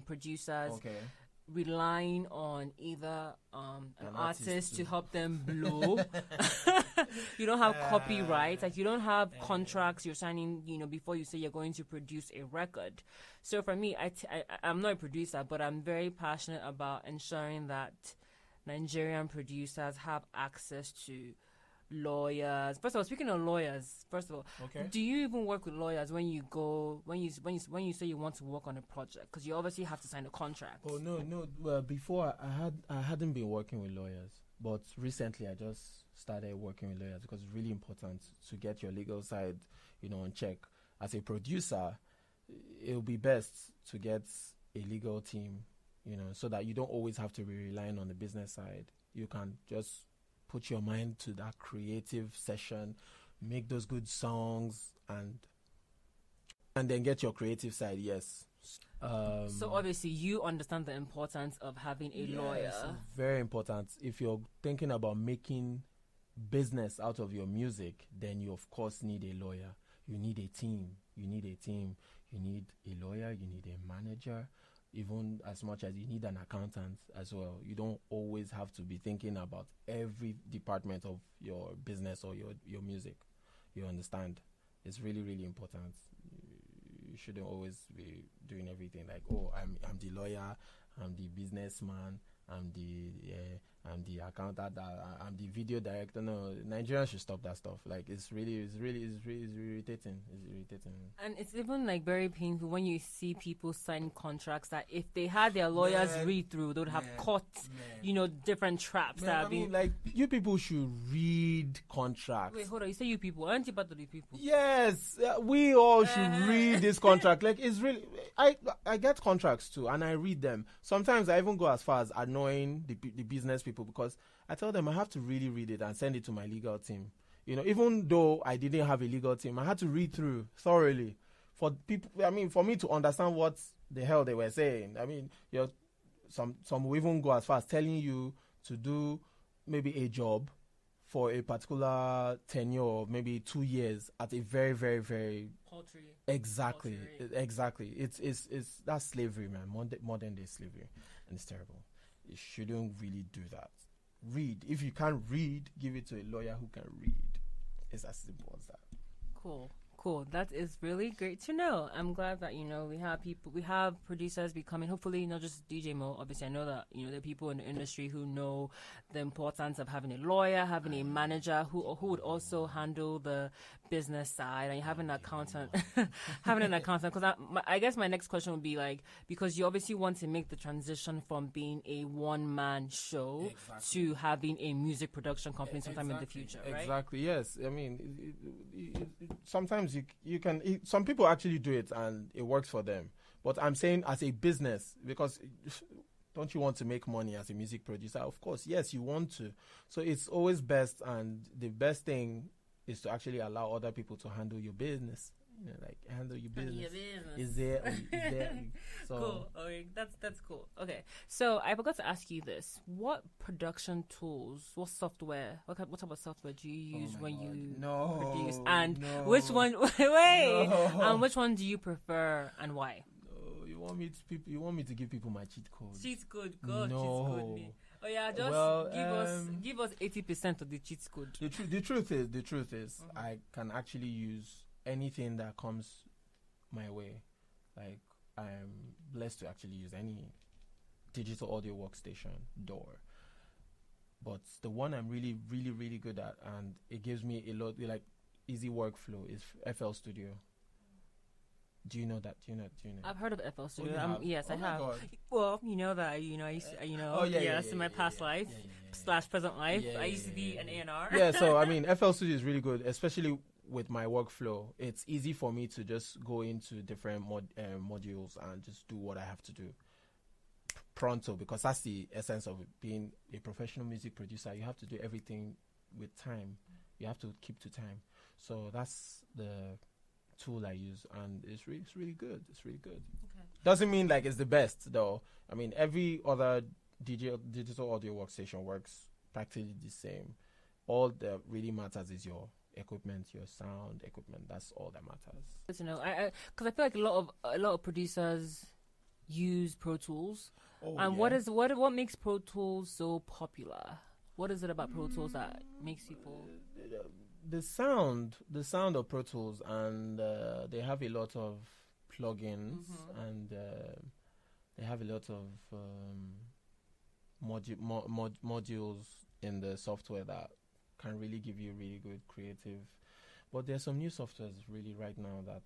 producers relying on either an artist to help them blow. You don't have copyright, like you don't have contracts you're signing, before you say you're going to produce a record. So for me, I'm not a producer, but I'm very passionate about ensuring that Nigerian producers have access to lawyers. First of all, speaking of lawyers, do you even work with lawyers when you say you want to work on a project? Because you obviously have to sign a contract. Oh no. Well, before I hadn't been working with lawyers, but recently I just started working with lawyers because it's really important to get your legal side, on check. As a producer, it'll be best to get a legal team, so that you don't always have to be relying on the business side. You can just put your mind to that creative session, make those good songs, and then get your creative side. Yes. So obviously you understand the importance of having a lawyer. Very important. If you're thinking about making business out of your music, then you of course need a lawyer. You need a team. You need a lawyer. You need a manager. Even as much as you need an accountant as well. You don't always have to be thinking about every department of your business or your music. You understand? It's really, really important. You shouldn't always be doing everything like, I'm the lawyer, I'm the businessman, I'm the accountant, I'm the video director. No, Nigerians should stop that stuff. Like it's really irritating. It's irritating. And it's even like very painful when you see people sign contracts that if they had their lawyers read through, they would have caught, different traps. Like you people should read contracts. Wait, hold on. You say you people? Aren't you part of the people? Yes, we all should read this contract. Like it's really, I get contracts too, and I read them. Sometimes I even go as far as annoying the business people because I tell them I have to really read it and send it to my legal team. Even though I didn't have a legal team, I had to read through thoroughly for people. For me to understand what the hell they were saying. Some will even go as far as telling you to do maybe a job for a particular tenure of maybe 2 years at a very, very, very paltry. Exactly. It's that's slavery, man. Modern day slavery, and it's terrible. You shouldn't really do that. Read. If you can't read, give it to a lawyer who can read. It's as simple as that. Cool. That is really great to know. I'm glad that, we have producers becoming, hopefully not just DJ Moe. Obviously, I know that, there are people in the industry who know the importance of having a lawyer, having a manager who would also handle the business side, and having an accountant, because I guess my next question would be like, because you obviously want to make the transition from being a one-man show to having a music production company sometime in the future, right? Exactly, yes. Sometimes you can, some people actually do it and it works for them. But I'm saying as a business, because don't you want to make money as a music producer? Of course, yes, you want to. So it's always best, and the best thing is to actually allow other people to handle your business. Handle your business. Is there? So cool. Okay, that's cool. Okay, so I forgot to ask you this: what production tools, what software, what type of software do you use when you produce? And which one? And which one do you prefer, and why? No, you want me to give people my cheat code? Cheat code, God, cheat code me. Oh yeah, just give us 80% of the cheat code. The truth is, I can actually use anything that comes my way. Like, I'm blessed to actually use any digital audio workstation, DAW. But the one I'm really, really, really good at, and it gives me a lot, like, easy workflow, is FL Studio. Do you know that? Do you know? I've heard of FL Studio. you have? Yes, Oh I my have. God. Well, you know that. I used to, yes, in my past life / present life, I used to be an A&R. Yeah, so I mean, FL Studio is really good, especially with my workflow. It's easy for me to just go into different modules and just do what I have to do pronto, because that's the essence of being a professional music producer. You have to do everything with time. You have to keep to time. So that's the tool I use, and it's really good. It's really good. Okay. Doesn't mean like it's the best though. I mean, every other digital audio workstation works practically the same. All that really matters is your equipment, your sound equipment. That's all that matters. Good to know. Because I feel like a lot of producers use Pro Tools. And what makes Pro Tools so popular? What is it about Pro Tools that makes people? The sound of Pro Tools, and they have a lot of plugins, and they have a lot of modules in the software that can really give you really good creative. But there's some new softwares really right now that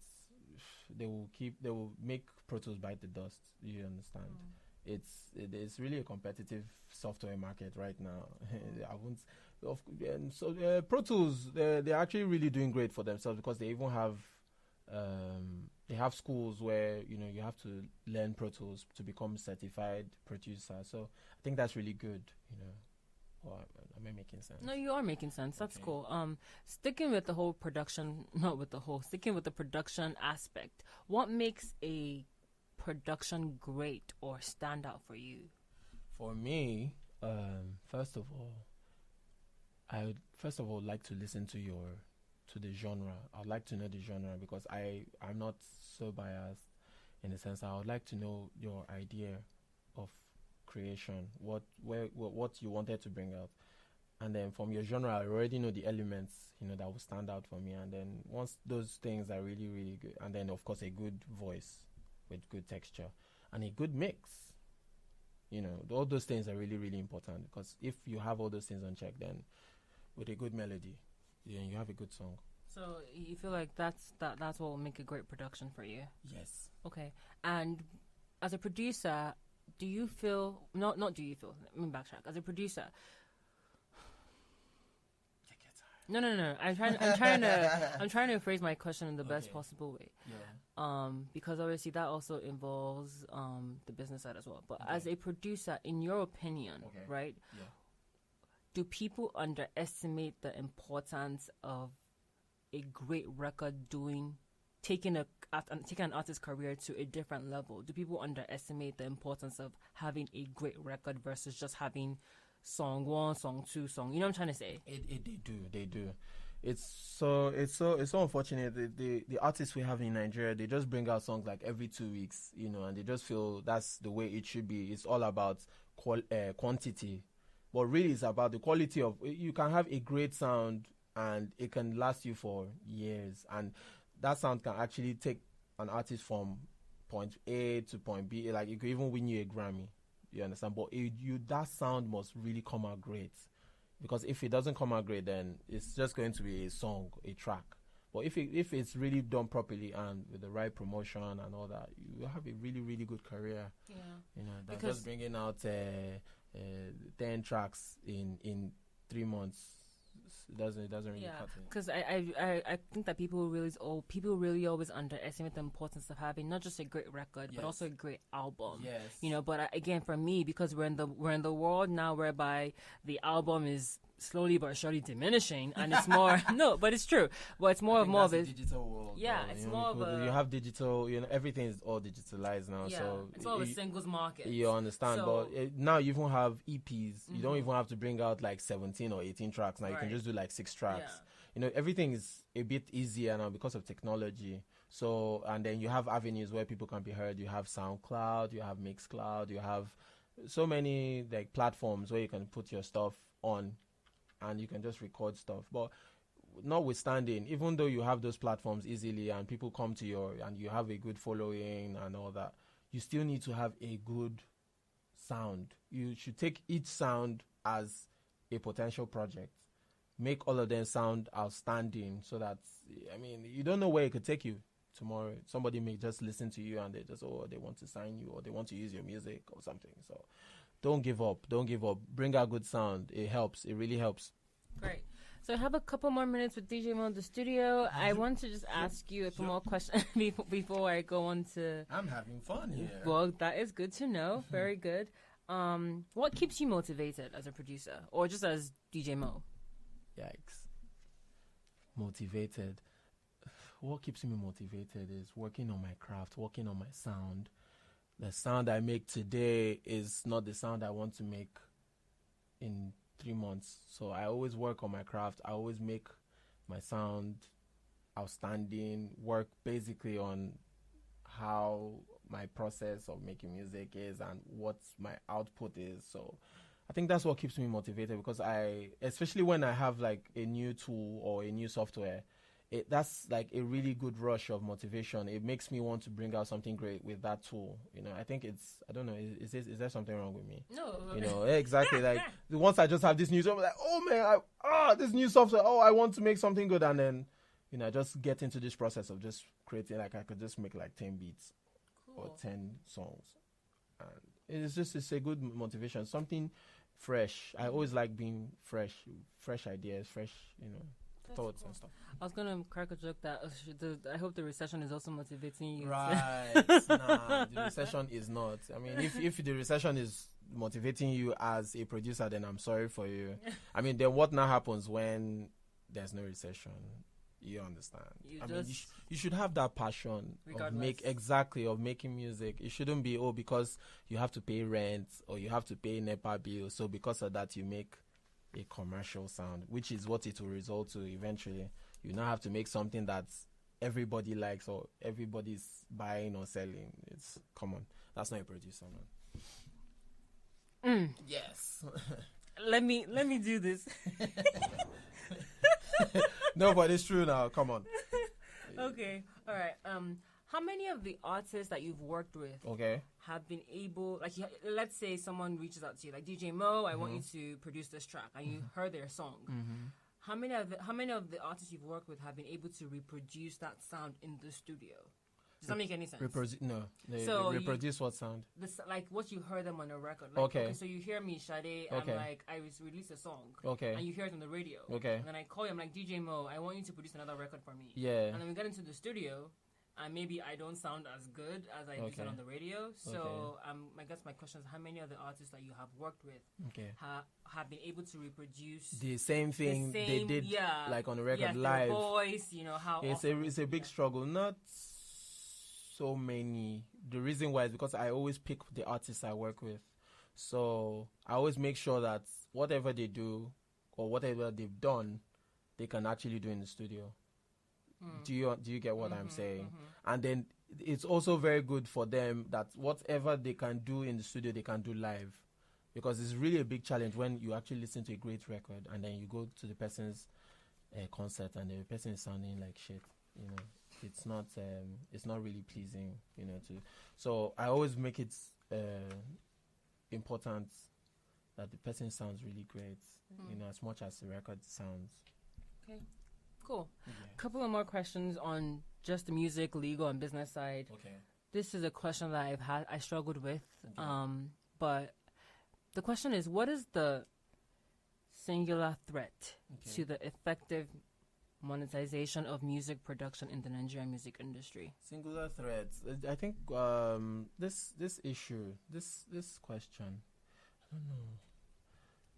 they will make Pro Tools bite the dust. You understand? It's really a competitive software market right now. I won't. So Pro Tools, they're actually really doing great for themselves, because they even have schools where you have to learn Pro Tools to become certified producer. So I think that's really good. Or am I making sense? No, you are making sense. That's Okay. cool. Sticking with the whole production, sticking with the production aspect. What makes a production great or stand out for you? For me, first of all, I would like to listen to the genre. I'd like to know the genre, because I'm not so biased, in the sense I would like to know your idea of creation, what you wanted to bring out, and then from your genre I already know the elements that will stand out for me. And then once those things are really, really good, and then of course a good voice with good texture and a good mix, all those things are really, really important, because if you have all those things on check, then with a good melody, then you have a good song. So you feel like that's what will make a great production for you? Yes. Okay. And as a producer, do you feel not do you feel, let me backtrack. As a producer, no. I'm trying to phrase my question in the best possible way. Yeah. Because obviously that also involves the business side as well. But as a producer, in your opinion, right? Yeah. Do people underestimate the importance of a great record taking an artist's career to a different level? Do people underestimate the importance of having a great record versus just having song 1, song 2, song? You know what I'm trying to say? They do. It's so unfortunate. The artists we have in Nigeria, they just bring out songs like every 2 weeks, and they just feel that's the way it should be. It's all about quantity, but really it's about the quality of. You can have a great sound and it can last you for years, and that sound can actually take an artist from point A to point B. Like, it could even win you a Grammy. You understand? But that sound must really come out great. Because if it doesn't come out great, then it's just going to be a song, a track. But if it's really done properly and with the right promotion and all that, you have a really, really good career. Yeah. Than just bringing out 10 tracks in 3 months. It doesn't really cut it. Because I think that people really always underestimate the importance of having not just a great record, but also a great album. Yes. But again, for me, because we're in the world now whereby the album is slowly but surely diminishing, and it's more but it's true. But it's more of a digital world. Yeah, it's more of a. You have digital. Everything is all digitalized now. Yeah, so it's more of a singles market. You understand, So, but now you even have EPs. You don't even have to bring out like 17 or 18 tracks. Now you can just do like 6 tracks. Yeah. Everything is a bit easier now because of technology. So, and then you have avenues where people can be heard. You have SoundCloud, you have Mixcloud, you have so many like platforms where you can put your stuff on, and you can just record stuff. But notwithstanding, even though you have those platforms easily and people come to and you have a good following and all that, you still need to have a good sound. You should take each sound as a potential project, make all of them sound outstanding, so that, I mean, you don't know where it could take you tomorrow. Somebody may just listen to you and they just, they want to sign you, or they want to use your music or something. So don't give up. Bring out good sound. It helps. It really helps. Great. So I have a couple more minutes with DJ Moe in the studio. I want to just ask you a few more questions before I go on to... I'm having fun here. Well, that is good to know. Very good. What keeps you motivated as a producer, or just as DJ Moe? Yikes. Motivated. What keeps me motivated is working on my craft, working on my sound. The sound I make today is not the sound I want to make in 3 months. So I always work on my craft. I always make my sound outstanding, work basically on how my process of making music is and what my output is. So I think that's what keeps me motivated, because especially when I have like a new tool or a new software, that's like a really good rush of motivation. It makes me want to bring out something great with that tool. I think I don't know, is there something wrong with me? No. Exactly. Like once I just have this new software, like, oh man, this new software, I want to make something good. And then, I just get into this process of just creating, like I could just make like 10 beats or 10 songs. And it's a good motivation, something fresh. I always like being fresh ideas, fresh, thoughts and stuff. I was gonna crack a joke that I hope the recession is also motivating you. Right? Nah, the recession is not. I mean, if the recession is motivating you as a producer, then I'm sorry for you. I mean, then what now happens when there's no recession? You understand? You should have that passion of making music. It shouldn't be because you have to pay rent or you have to pay NEPA bill. So because of that, you make a commercial sound, which is what it will result to eventually. You now have to make something that everybody likes or everybody's buying or selling. Come on, that's not a producer, man. Yes. Let me do this. No, but it's true now. Come on. Okay. All right. How many of the artists that you've worked with have been able, like, let's say someone reaches out to you, like DJ Moe, I want you to produce this track, and you heard their song. How many of the artists you've worked with have been able to reproduce that sound in the studio? Does that make any sense? They reproduce what sound? Like what you heard them on a record. Like, okay, so you hear me, Sade, I'm like, I released a song. Okay. And you hear it on the radio. Okay. And then I call you, I'm like, DJ Moe, I want you to produce another record for me. Yeah. And then we get into the studio, and maybe I don't sound as good as I do on the radio. So I guess my question is, how many of the artists that you have worked with have been able to reproduce the same thing they did like on the record live? Their voice, how it's a big struggle. Not so many. The reason why is because I always pick the artists I work with. So I always make sure that whatever they do or whatever they've done, they can actually do in the studio. Do you get what I'm saying? And then it's also very good for them that whatever they can do in the studio, they can do live, because it's really a big challenge when you actually listen to a great record and then you go to the person's concert and the person is sounding like shit. It's not really pleasing. So I always make it important that the person sounds really great. As much as the record sounds. Okay. Cool. A couple of more questions on just the music, legal, and business side. Okay. This is a question that I struggled with. Okay. But the question is, what is the singular threat to the effective monetization of music production in the Nigerian music industry? Singular threat. I think this question, I don't know.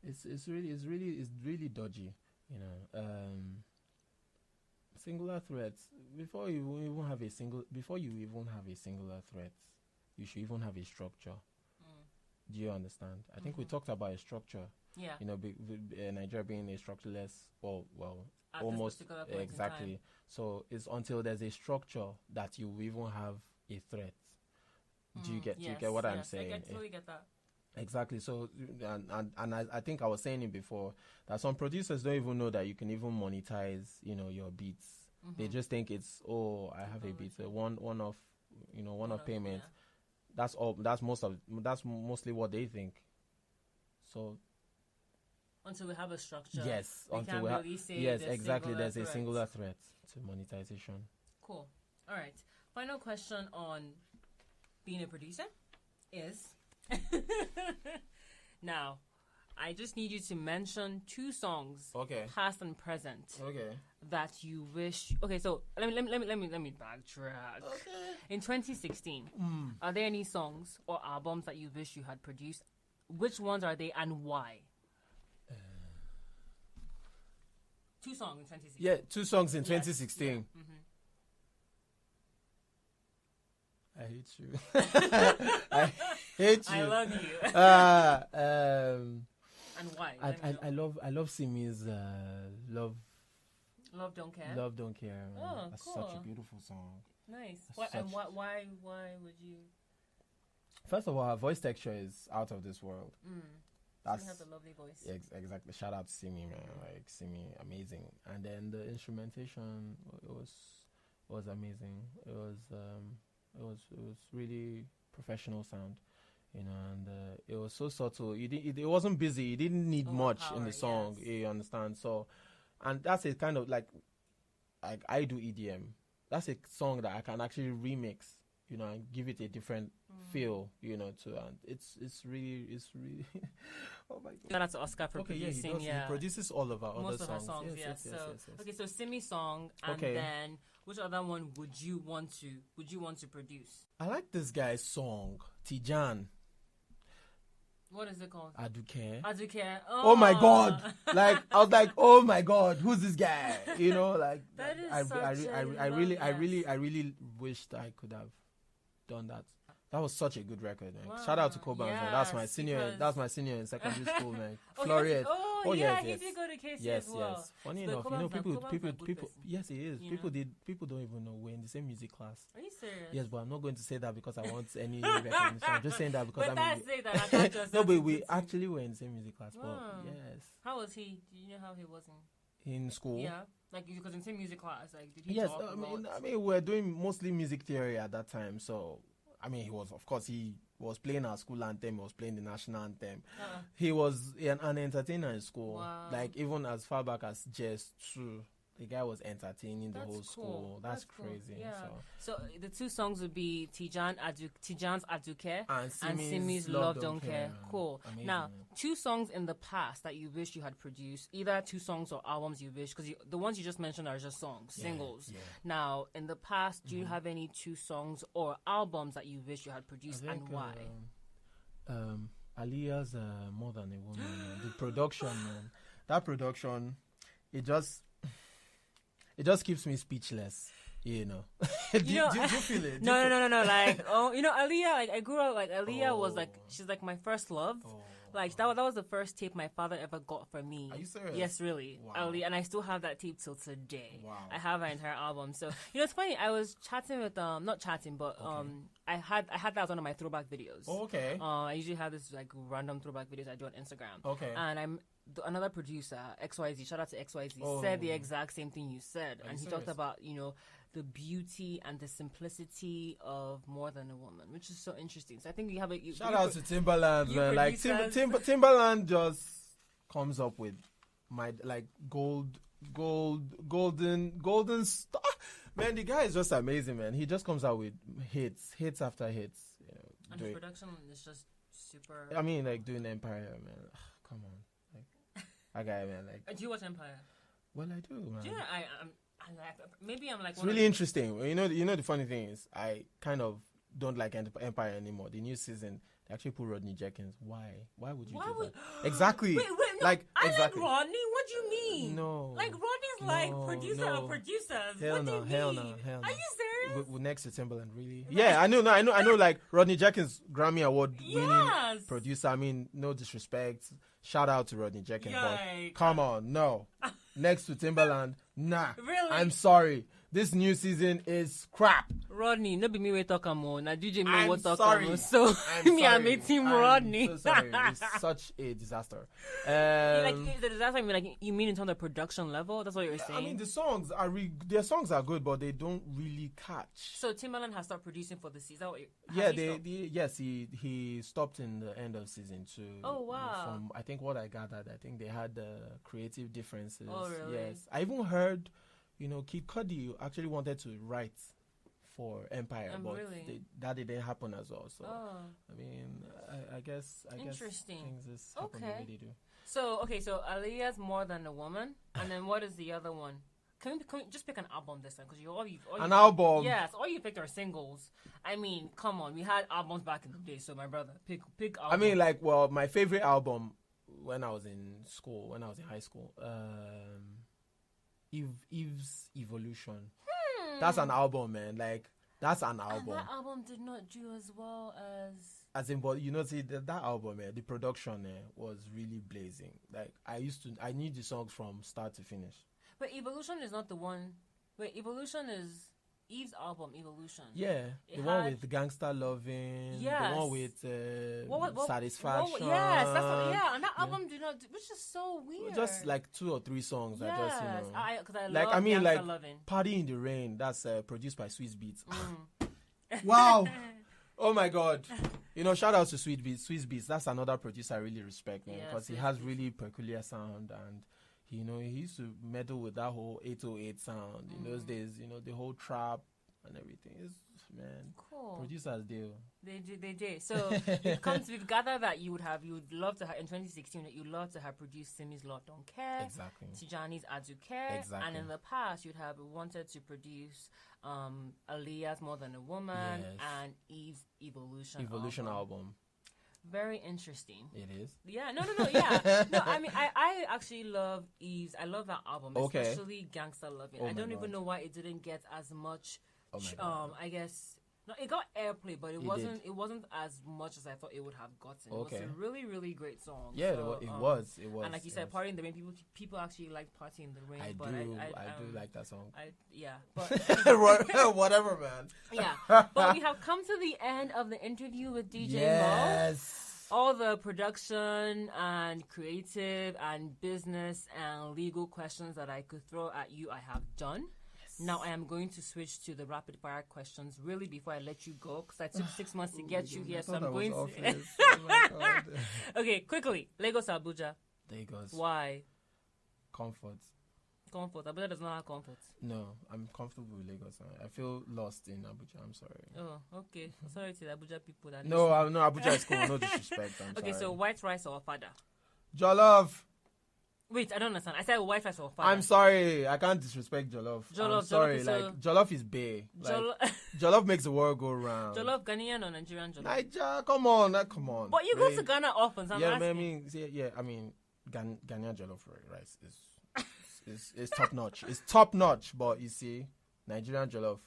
It's really dodgy. Singular threats. Before you even have a singular threat, you should even have a structure. Do you understand? I think we talked about a structure. Yeah. Nigeria being a structureless, almost exactly. So it's until there's a structure that you even have a threat. Do you get what I'm saying? I totally get that. Exactly. So, and I think I was saying it before, that some producers don't even know that you can even monetize, your beats. They just think it's, I have a beat, one-off payment. Yeah. That's mostly what they think. So Until we have a structure. Yes, we until can we have. really say Yes, exactly. There's a threat. singular threat to monetization. Cool. All right. Final question on being a producer is now. I just need you to mention 2 songs, Okay. past and present, Okay. that you wish. Okay, so let me backtrack. Okay. In 2016, are there any songs or albums that you wish you had produced? Which ones are they and why? 2 songs in 2016. Yeah, 2 songs in Yes. 2016. Yeah. Mm-hmm. I hate you. I hate you. I love you. And why? I love Simi's Love Don't Care. Love Don't Care. Oh, That's cool. such a beautiful song. Nice. That's Why would you? First of all, her voice texture is out of this world. She has a lovely voice. Exactly. Shout out to Simi, man. Like Simi, amazing. And then the instrumentation was amazing. It was really professional sound, and it was so subtle. It wasn't busy. It didn't need much in the song. Yes. You understand? So, and that's a kind of like I do EDM. That's a song that I can actually remix, and give it a different feel, to, and it's really oh my god. Shout out to Oscar for producing. He produces all of our most other of our songs. songs. Yes. Okay, so Simi song, and then which other one would you want to produce? I like this guy's song, Tijan. What is it called? Aduke. Oh my god! Like I was like, oh my god, who's this guy? Like that is I really wished I could have done that. That was such a good record, man. Wow. Shout out to Koban. Yes, That's my senior. That's my senior in secondary school, man. Oh, Florian. he yes. did go to KC Yes, as well. yes. Funny So enough, Koban's people. a good person, Yes, he is. you People don't even know we're in the same music class. Are you serious? Yes, but I'm not going to say that because I want any recognition. I'm just saying that because But I'm. say that. I can't just No, but we actually were in the same music class. Wow. But yes, How was he? Do you know how he was in school. Yeah, like because in the same music class, like did he Yes, talk a lot? I mean, we were doing mostly music theory at that time. So, I mean, he was playing our school anthem. He was playing the national anthem. He was an entertainer in school. Wow. Like even as far back as Jazz 2. The guy was entertaining the whole school. That's cool. crazy. Yeah. So the 2 songs would be Tijan's Aduke and Simi's Love Don't Care. Cool. Amazing. Now, 2 songs in the past that you wish you had produced, either 2 songs or albums you wish, because the ones you just mentioned are just songs, singles. Yeah. Now, in the past, do you have any 2 songs or albums that you wish you had produced, and why? Aliyah's More Than a Woman. Man. The production, man. That production, it just keeps me speechless, do you feel it? No. Like, Aaliyah, like I grew up, like Aaliyah was like, she's like my first love. Like that was the first tape my father ever got for me. Are you serious? Yes, really. Wow. Aaliyah, and I still have that tape till today. Wow. I have her entire album. So it's funny. I was chatting with not chatting, but I had that as one of my throwback videos. Oh, okay. I usually have this like random throwback videos I do on Instagram. Okay. And another producer, XYZ, shout out to XYZ, said the exact same thing you said. And he talked about, the beauty and the simplicity of More Than a Woman, which is so interesting. So I think you have shout out to Timbaland, man. Like Timbaland just comes up with my like golden star. Man, the guy is just amazing, man. He just comes out with hits after hits. And the production is just super. I mean, like doing Empire, man. Come on, like that guy, man. Like, do you watch Empire? Well, I do, man. Do you know, maybe I'm like. It's really interesting. You know, the funny thing is, I kind of don't like Empire anymore. The new season, they actually put Rodney Jerkins. Why? Why would you do that? Exactly. Wait, no, like I exactly. like Rodney. What do you mean? No. Like Rodney's like producer of producers. Hell what do no. you Hell mean? no. Hell no. Are you serious? We're next to Timbaland, really? Yeah, I know. Like Rodney Jerkins, Grammy Award winning producer. I mean, no disrespect. Shout out to Rodney Jerkins, but come on, no. Next to Timbaland, nah. Really? I'm sorry. This new season is crap. Rodney, no be me we talk more. Now DJ Moe I'm will talk sorry. more. So I'm a team Rodney. So sorry. It's such a disaster. Like the disaster. I mean, like you mean in terms of production level? That's what you're saying. I mean, the songs are their songs are good, but they don't really catch. So Timbaland has stopped producing for the season. He stopped in the end of season 2. Oh wow! From I think what I gathered, I think they had creative differences. Oh really? Yes, I even heard, Kid Cudi actually wanted to write for Empire, but really? that didn't happen as well. So I mean, I guess interesting. Things just happen the way they do. So Aaliyah's More Than a Woman, and then what is the other one? Can we just pick an album this time? Because album. Yes, all you picked are singles. I mean, come on, we had albums back in the day. So my brother, pick album. I mean, my favorite album when I was in high school, Eve's Evolution. That's an album, man. That's an album. And that album did not do as well as but that album, man, the production was really blazing. I knew the songs from start to finish. But Evolution is not the one. Wait, Evolution is Eve's album, Evolution. Yeah, the one with Gangsta Loving. Yes. The one with Satisfaction. Yes, and that album did not, which is so weird. Just 2 or 3 songs. Yes, I because I love Gangsta Loving. Party in the Rain. That's produced by Swiss Beats. Wow. Oh my God. Shout out to Swiss Beats. That's another producer I really respect, man, because he has really peculiar sound, and he used to meddle with that whole 808 sound in those days. The whole trap and everything. Man, cool. Producers do. They did. So we've gathered that you would love to have in 2016 that you'd love to have produced Simi's Lord Don't Care, exactly, Tijani's Adu Care, exactly, and in the past you'd have wanted to produce Aaliyah's More Than a Woman, yes, and Eve's Evolution album. Very interesting. It is. Yeah. No. Yeah. No. I mean, I actually love Eve's. I love that album, especially Gangsta Loving. I don't even know why it didn't get as much. I guess no, it got airplay, but it wasn't as much as I thought it would have gotten. Okay. It was a really, really great song. Yeah, it was. And like you said, Party in the Rain. People actually like Party in the Rain. I do like that song. But whatever, man. Yeah, but we have come to the end of the interview with DJ Moe. All the production and creative and business and legal questions that I could throw at you, I have done. Now I am going to switch to the rapid fire questions really before I let you go, because I took 6 months to get you here, so I'm going to. Oh my God. Okay, quickly. Lagos, Abuja. Lagos. Why? Comfort. Abuja does not have comfort. No, I'm comfortable with Lagos. I feel lost in Abuja. I'm sorry. Oh, okay. Sorry to the Abuja people that. No, Abuja is cool. No disrespect. I'm sorry. Okay, so white rice or fada? Jollof. Wait, I don't understand. I said white rice or fada. I'm sorry. I can't disrespect Jollof. I'm sorry. Jollof is bae. Jollof makes the world go round. Jollof Ghanaian or Nigerian jollof? Niger, come on. But you go to Ghana often, so I'm asking. I mean, Ghanaian jollof rice is top notch. It's top notch, but you see, Nigerian jollof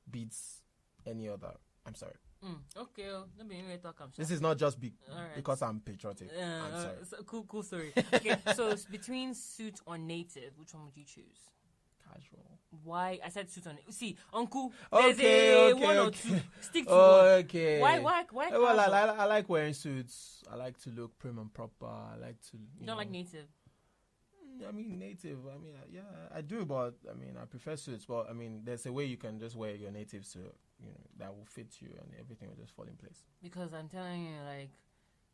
beats any other. I'm sorry. Okay, let me talk. This is not just because I'm patriotic. I'm sorry. So, cool story. Okay, so between suit or native, which one would you choose? Casual. Why? I said suit or native. See, uncle. Okay. One or two. Stick to one. Okay. Why? Well, I like wearing suits. I like to look prim and proper. I like to. You don't like native? I mean, native. I mean, yeah, I do, but I mean, I prefer suits. But I mean, there's a way you can just wear your native suit, that will fit you, and everything will just fall in place. Because I'm telling you,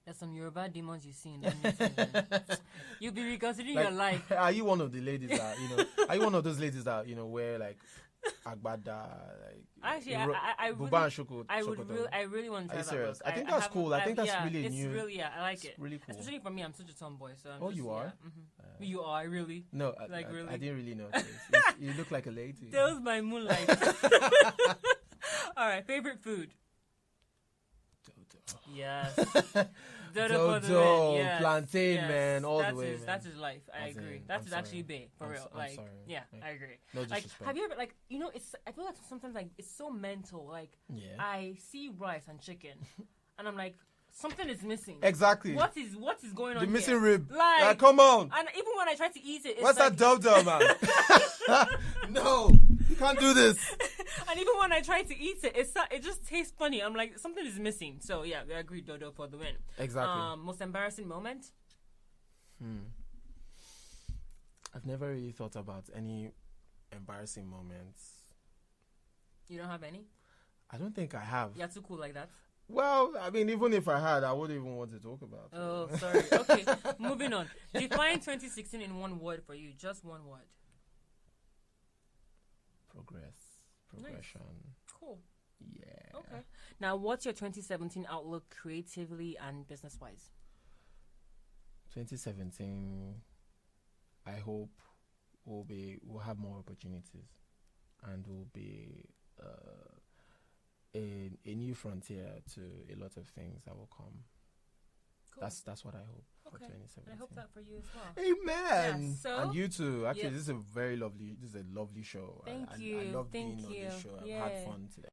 there's some Yoruba demons you see in that you'll be reconsidering your life. Are you one of the ladies that Are you one of those ladies that wear agbada, actually, I really want to try that. Serious? I think that's cool. I think that's really new. It's really, I like it. Really cool. Especially for me, I'm such a tomboy. So you are? Mm-hmm. You are really? No, really? I didn't really know. You look like a lady. That was my moonlight. All right, favorite food. Dodo. Yes. Dodo, yes. Plantain, man, all the way. That's his life. I agree. That is actually big, for real. I'm sorry. Yeah, I agree. No disrespect. Have you ever I feel like sometimes it's so mental. I see rice and chicken, and I'm like, something is missing. Exactly. What is going on? The missing here? rib. Come on. And even when I try to eat it, it's what's that dodo, man? No. You can't do this. And even when I try to eat it, it just tastes funny. I'm like, something is missing. So yeah, we agree, dodo for the win. Exactly. Most embarrassing moment? I've never really thought about any embarrassing moments. You don't have any? I don't think I have. You're too cool like that? Well, I mean, even if I had, I wouldn't even want to talk about it. Oh, sorry. Okay, moving on. Define 2016 in one word for you. Just one word. Progression. Nice. Cool. Yeah. Okay. Now, what's your 2017 outlook creatively and business-wise? 2017, I hope we'll have more opportunities, and we'll be a new frontier to a lot of things that will come. Cool. That's what I hope for 2017. And I hope that for you as well. Amen. Yeah, so, and you too. Actually, this is a lovely show. Thank you. I love being on this show. I've had fun today.